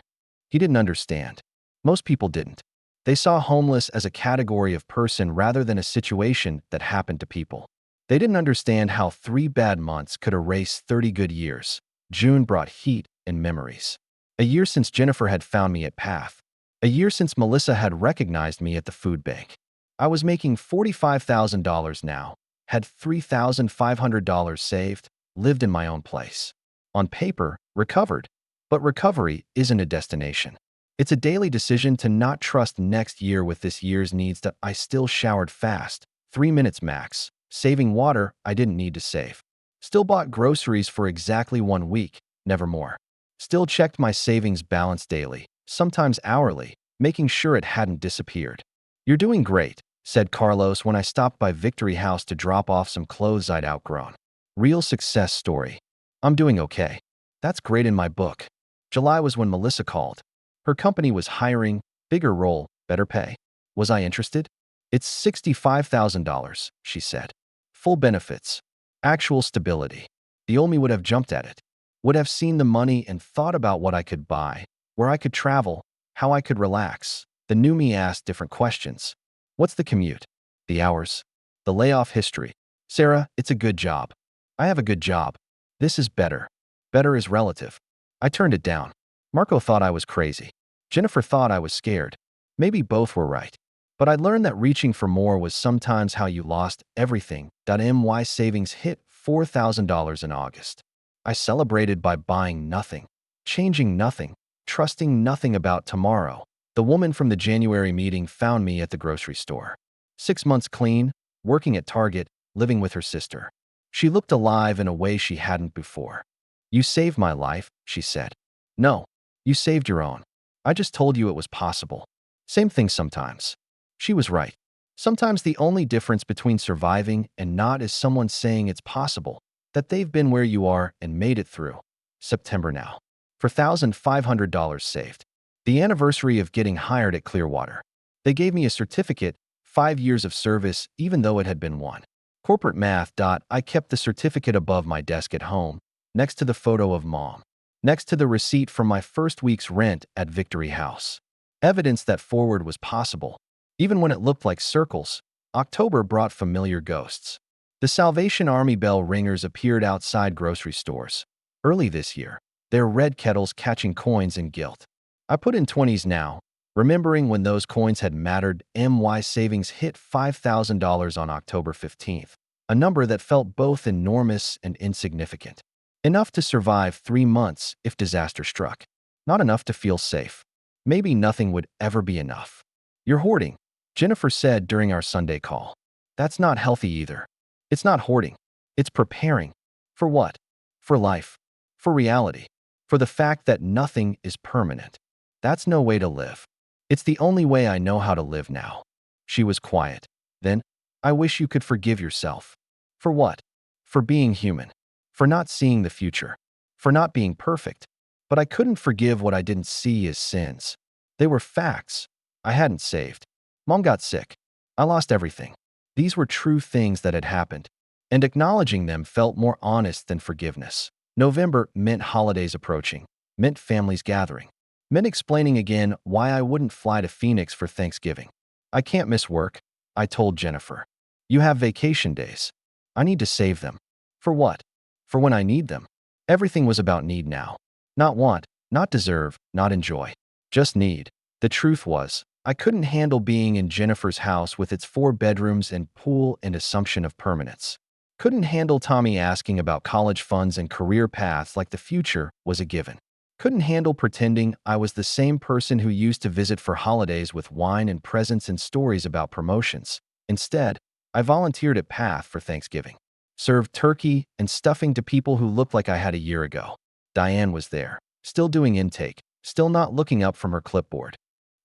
He didn't understand. Most people didn't. They saw homeless as a category of person rather than a situation that happened to people. They didn't understand how 3 bad months could erase 30 good years. June brought heat and memories. A year since Jennifer had found me at Path. A year since Melissa had recognized me at the food bank. I was making $45,000 now, had $3,500 saved, lived in my own place. On paper, recovered. But recovery isn't a destination. It's a daily decision to not trust next year with this year's needs. That I still showered fast, 3 minutes max, saving water I didn't need to save. Still bought groceries for exactly 1 week, never more. Still checked my savings balance daily, sometimes hourly, making sure it hadn't disappeared. You're doing great, said Carlos when I stopped by Victory House to drop off some clothes I'd outgrown. Real success story. I'm doing okay. That's great in my book. July was when Melissa called. Her company was hiring, bigger role, better pay. Was I interested? It's $65,000, she said. Full benefits. Actual stability. The old me would have jumped at it. Would have seen the money and thought about what I could buy, where I could travel, how I could relax. The new me asked different questions. What's the commute? The hours? The layoff history? Sarah, it's a good job. I have a good job. This is better. Better is relative. I turned it down. Marco thought I was crazy. Jennifer thought I was scared. Maybe both were right. But I learned that reaching for more was sometimes how you lost everything. My savings hit $4,000 in August. I celebrated by buying nothing, changing nothing, trusting nothing about tomorrow. The woman from the January meeting found me at the grocery store. 6 months clean, working at Target, living with her sister. She looked alive in a way she hadn't before. You saved my life, she said. No, you saved your own. I just told you it was possible. Same thing sometimes. She was right. Sometimes the only difference between surviving and not is someone saying it's possible, that they've been where you are and made it through. September now. For $1,500 saved. The anniversary of getting hired at Clearwater. They gave me a certificate, 5 years of service, even though it had been 1. Corporate math. I kept the certificate above my desk at home, next to the photo of Mom, next to the receipt from my first week's rent at Victory House. Evidence that forward was possible. Even when it looked like circles, October brought familiar ghosts. The Salvation Army bell ringers appeared outside grocery stores. Early this year, their red kettles catching coins in guilt. I put in 20s now, remembering when those coins had mattered. My savings hit $5,000 on October 15th, a number that felt both enormous and insignificant. Enough to survive 3 months if disaster struck. Not enough to feel safe. Maybe nothing would ever be enough. You're hoarding, Jennifer said during our Sunday call. That's not healthy either. It's not hoarding. It's preparing. For what? For life. For reality. For the fact that nothing is permanent. That's no way to live. It's the only way I know how to live now. She was quiet. Then, I wish you could forgive yourself. For what? For being human. For not seeing the future. For not being perfect. But I couldn't forgive what I didn't see as sins. They were facts. I hadn't saved. Mom got sick. I lost everything. These were true things that had happened, and acknowledging them felt more honest than forgiveness. November meant holidays approaching, meant families gathering, meant explaining again why I wouldn't fly to Phoenix for Thanksgiving. I can't miss work, I told Jennifer. You have vacation days. I need to save them. For what? For when I need them. Everything was about need now. Not want, not deserve, not enjoy. Just need. The truth was, I couldn't handle being in Jennifer's house with its 4 bedrooms and pool and assumption of permanence. Couldn't handle Tommy asking about college funds and career paths like the future was a given. Couldn't handle pretending I was the same person who used to visit for holidays with wine and presents and stories about promotions. Instead, I volunteered at Path for Thanksgiving. Served turkey and stuffing to people who looked like I had a year ago. Diane was there, still doing intake, still not looking up from her clipboard.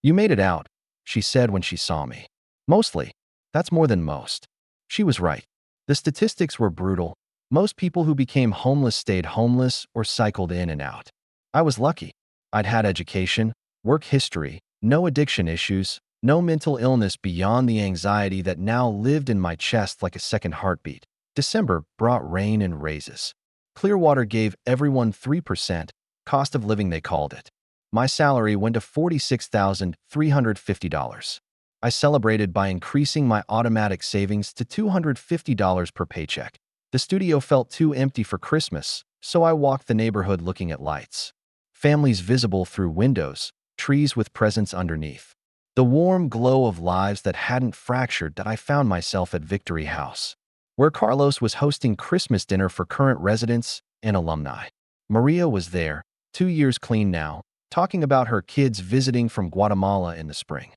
You made it out, she said when she saw me. Mostly. That's more than most. She was right. The statistics were brutal. Most people who became homeless stayed homeless or cycled in and out. I was lucky. I'd had education, work history, no addiction issues, no mental illness beyond the anxiety that now lived in my chest like a second heartbeat. December brought rain and raises. Clearwater gave everyone 3%, cost of living they called it. My salary went to $46,350. I celebrated by increasing my automatic savings to $250 per paycheck. The studio felt too empty for Christmas, so I walked the neighborhood looking at lights. Families visible through windows, trees with presents underneath. The warm glow of lives that hadn't fractured. That I found myself at Victory House, where Carlos was hosting Christmas dinner for current residents and alumni. Maria was there, 2 years clean now, talking about her kids visiting from Guatemala in the spring.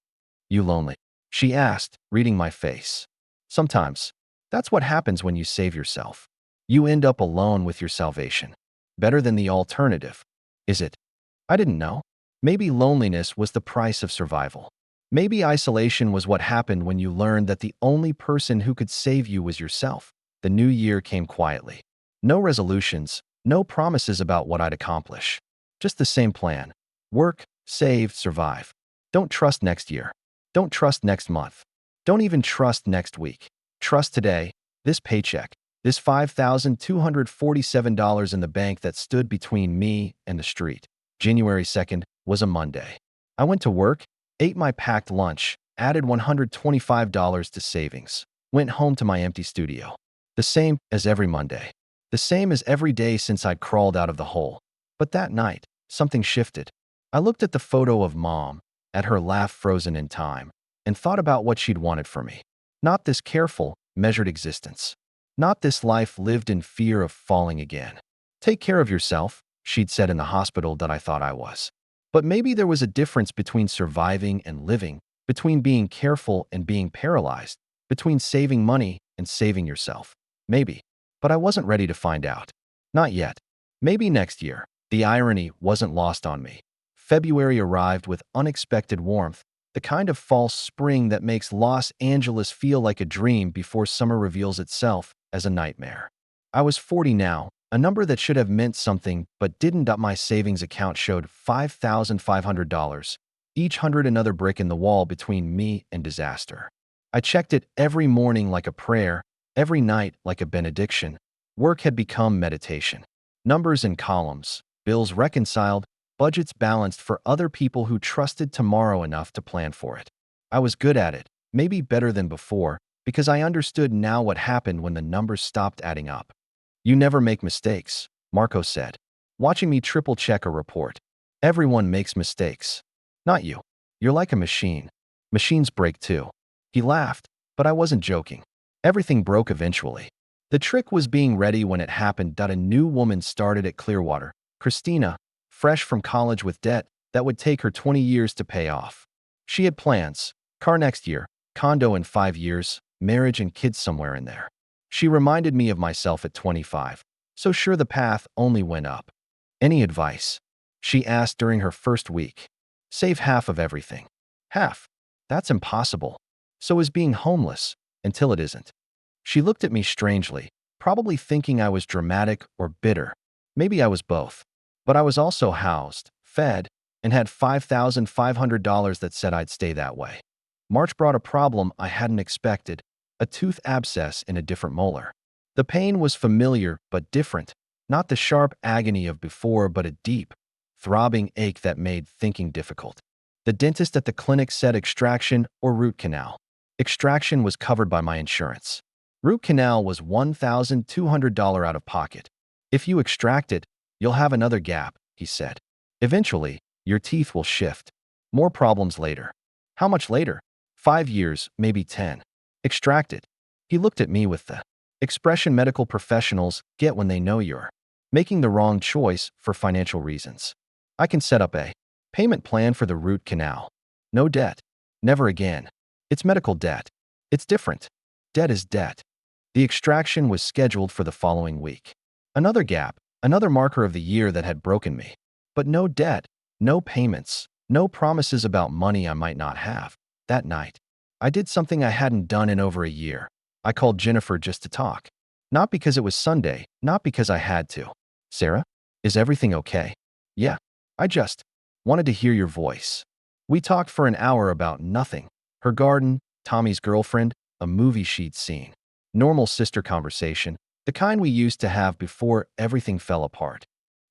You lonely? She asked, reading my face. Sometimes. That's what happens when you save yourself. You end up alone with your salvation. Better than the alternative. Is it? I didn't know. Maybe loneliness was the price of survival. Maybe isolation was what happened when you learned that the only person who could save you was yourself. The new year came quietly. No resolutions, no promises about what I'd accomplish. Just the same plan. Work, save, survive. Don't trust next year. Don't trust next month. Don't even trust next week. Trust today, this paycheck, this $5,247 in the bank that stood between me and the street. January 2nd was a Monday. I went to work, ate my packed lunch, added $125 to savings, went home to my empty studio. The same as every Monday. The same as every day since I'd crawled out of the hole. But that night, something shifted. I looked at the photo of Mom, at her laugh frozen in time, and thought about what she'd wanted for me. Not this careful, measured existence. Not this life lived in fear of falling again. Take care of yourself, she'd said in the hospital that I thought I was. But maybe there was a difference between surviving and living, between being careful and being paralyzed, between saving money and saving yourself. Maybe. But I wasn't ready to find out. Not yet. Maybe next year. The irony wasn't lost on me. February arrived with unexpected warmth, the kind of false spring that makes Los Angeles feel like a dream before summer reveals itself as a nightmare. I was 40 now, a number that should have meant something but didn't. My savings account showed $5,500, each hundred another brick in the wall between me and disaster. I checked it every morning like a prayer, every night like a benediction. Work had become meditation. Numbers and columns, bills reconciled, budgets balanced for other people who trusted tomorrow enough to plan for it. I was good at it, maybe better than before, because I understood now what happened when the numbers stopped adding up. You never make mistakes, Marco said, watching me triple-check a report. Everyone makes mistakes. Not you. You're like a machine. Machines break too. He laughed, but I wasn't joking. Everything broke eventually. The trick was being ready when it happened. A new woman started at Clearwater, Christina, fresh from college with debt that would take her 20 years to pay off. She had plans: car next year, condo in 5 years, marriage and kids somewhere in there. She reminded me of myself at 25, so sure the path only went up. Any advice? She asked during her first week. Save half of everything. Half? That's impossible. So is being homeless, until it isn't. She looked at me strangely, probably thinking I was dramatic or bitter. Maybe I was both. But I was also housed, fed, and had $5,500 that said I'd stay that way. March brought a problem I hadn't expected: a tooth abscess in a different molar. The pain was familiar but different, not the sharp agony of before, but a deep, throbbing ache that made thinking difficult. The dentist at the clinic said extraction or root canal. Extraction was covered by my insurance. Root canal was $1,200 out of pocket. If you extract it, you'll have another gap, he said. Eventually, your teeth will shift. More problems later. How much later? 5 years, maybe 10. Extract it. He looked at me with the expression medical professionals get when they know you're making the wrong choice for financial reasons. I can set up a payment plan for the root canal. No debt. Never again. It's medical debt. It's different. Debt is debt. The extraction was scheduled for the following week. Another gap, another marker of the year that had broken me. But no debt, no payments, no promises about money I might not have. That night, I did something I hadn't done in over a year. I called Jennifer just to talk. Not because it was Sunday, not because I had to. Sarah, is everything okay? Yeah, I just wanted to hear your voice. We talked for an hour about nothing. Her garden, Tommy's girlfriend, a movie she'd seen. Normal sister conversation, the kind we used to have before everything fell apart.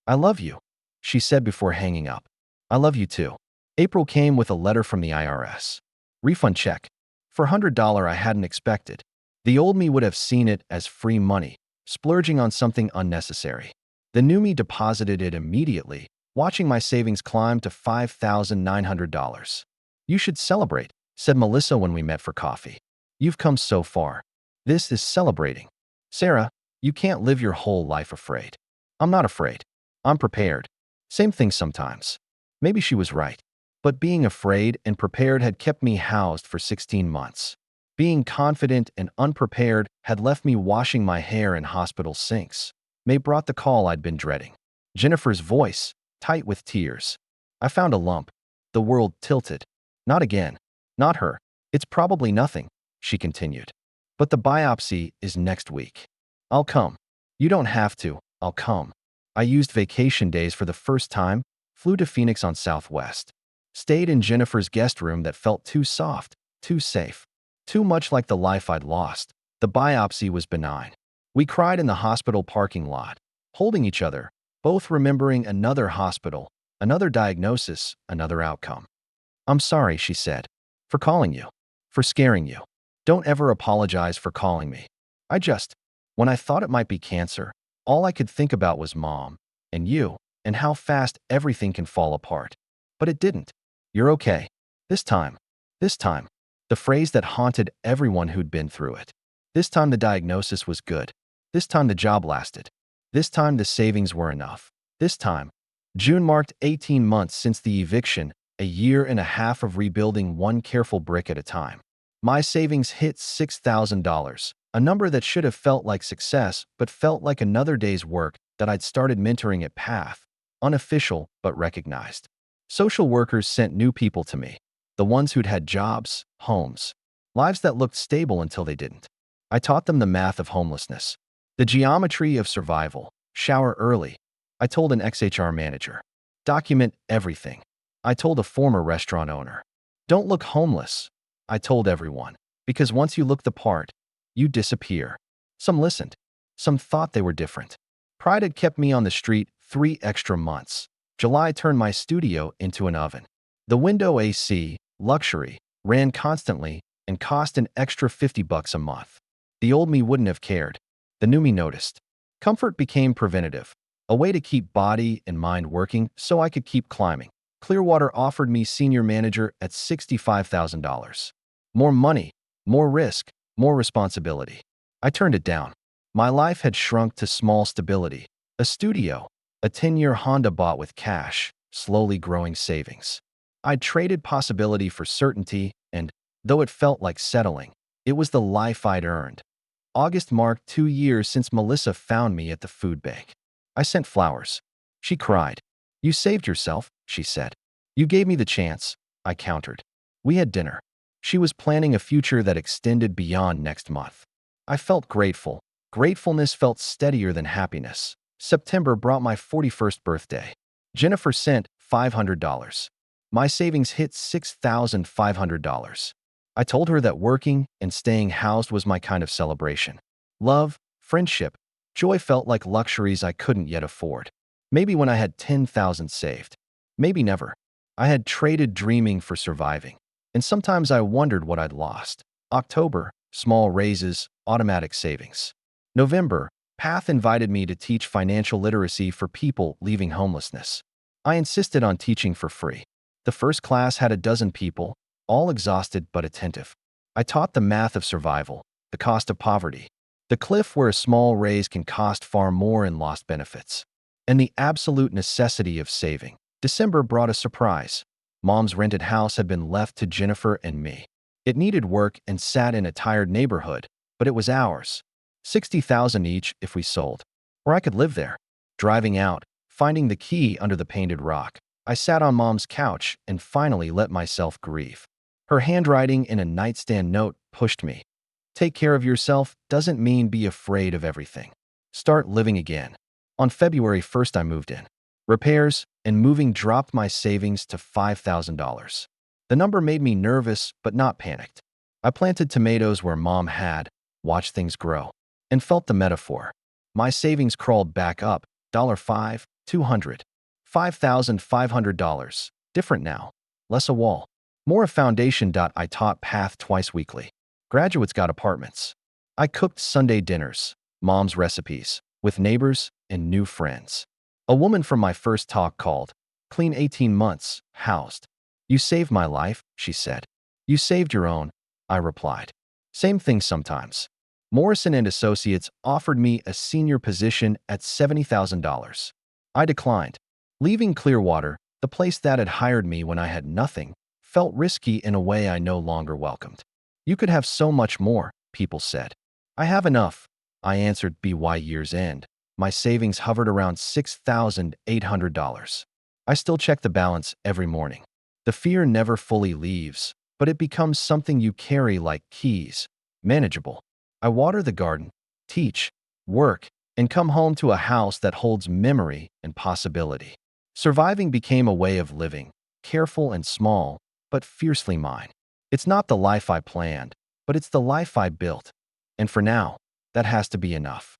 I love you, she said before hanging up. I love you too. April came with a letter from the IRS. Refund check. For $100 I hadn't expected. The old me would have seen it as free money, splurging on something unnecessary. The new me deposited it immediately, watching my savings climb to $5,900. You should celebrate, said Melissa when we met for coffee. You've come so far. This is celebrating. Sarah, you can't live your whole life afraid. I'm not afraid. I'm prepared. Same thing sometimes. Maybe she was right. But being afraid and prepared had kept me housed for 16 months. Being confident and unprepared had left me washing my hair in hospital sinks. May brought the call I'd been dreading. Jennifer's voice, tight with tears. I found a lump. The world tilted. Not again. Not her. It's probably nothing, she continued. But the biopsy is next week. I'll come. You don't have to. I'll come. I used vacation days for the first time, flew to Phoenix on Southwest. Stayed in Jennifer's guest room that felt too soft, too safe, too much like the life I'd lost. The biopsy was benign. We cried in the hospital parking lot, holding each other, both remembering another hospital, another diagnosis, another outcome. I'm sorry, she said, for calling you, for scaring you. Don't ever apologize for calling me. When I thought it might be cancer, all I could think about was Mom, and you, and how fast everything can fall apart. But it didn't. You're okay. This time. The phrase that haunted everyone who'd been through it. This time the diagnosis was good. This time the job lasted. This time the savings were enough. This time. June marked 18 months since the eviction, a year and a half of rebuilding one careful brick at a time. My savings hit $6,000, a number that should have felt like success but felt like another day's work that I'd started mentoring at Path, unofficial but recognized. Social workers sent new people to me, the ones who'd had jobs, homes, lives that looked stable until they didn't. I taught them the math of homelessness, the geometry of survival. Shower early, I told an ex-HR manager. Document everything, I told a former restaurant owner. Don't look homeless, I told everyone, because once you look the part, you disappear. Some listened. Some thought they were different. Pride had kept me on the street 3 extra months. July turned my studio into an oven. The window AC, luxury, ran constantly and cost an extra $50 a month. The old me wouldn't have cared. The new me noticed. Comfort became preventative, a way to keep body and mind working so I could keep climbing. Clearwater offered me senior manager at $65,000. More money, more risk, more responsibility. I turned it down. My life had shrunk to small stability. A studio, a 10-year Honda bought with cash, slowly growing savings. I'd traded possibility for certainty, and, though it felt like settling, it was the life I'd earned. August marked 2 years since Melissa found me at the food bank. I sent flowers. She cried. "You saved yourself," she said. "You gave me the chance," I countered. We had dinner. She was planning a future that extended beyond next month. I felt grateful. Gratefulness felt steadier than happiness. September brought my 41st birthday. Jennifer sent $500. My savings hit $6,500. I told her that working and staying housed was my kind of celebration. Love, friendship, joy felt like luxuries I couldn't yet afford. Maybe when I had 10,000 saved. Maybe never. I had traded dreaming for surviving. And sometimes I wondered what I'd lost. October, small raises, automatic savings. November, Path invited me to teach financial literacy for people leaving homelessness. I insisted on teaching for free. The first class had a dozen people, all exhausted but attentive. I taught the math of survival, the cost of poverty, the cliff where a small raise can cost far more in lost benefits, and the absolute necessity of saving. December brought a surprise. Mom's rented house had been left to Jennifer and me. It needed work and sat in a tired neighborhood, but it was ours. $60,000 each if we sold. Or I could live there. Driving out, finding the key under the painted rock, I sat on Mom's couch and finally let myself grieve. Her handwriting in a nightstand note pushed me. Take care of yourself doesn't mean be afraid of everything. Start living again. On February 1st, I moved in. Repairs and moving dropped my savings to $5,000. The number made me nervous but not panicked. I planted tomatoes where Mom had, watched things grow, and felt the metaphor. My savings crawled back up, $5, $200, $5,500. Different now. Less a wall. More a foundation. I taught Path twice weekly. Graduates got apartments. I cooked Sunday dinners, Mom's recipes, with neighbors and new friends. A woman from my first talk called. Clean 18 months, housed. "You saved my life," she said. "You saved your own," I replied. Same thing sometimes. Morrison and Associates offered me a senior position at $70,000. I declined. Leaving Clearwater, the place that had hired me when I had nothing, felt risky in a way I no longer welcomed. "You could have so much more," people said. "I have enough," I answered. By year's end, my savings hovered around $6,800. I still check the balance every morning. The fear never fully leaves, but it becomes something you carry like keys, manageable. I water the garden, teach, work, and come home to a house that holds memory and possibility. Surviving became a way of living, careful and small, but fiercely mine. It's not the life I planned, but it's the life I built. And for now, that has to be enough.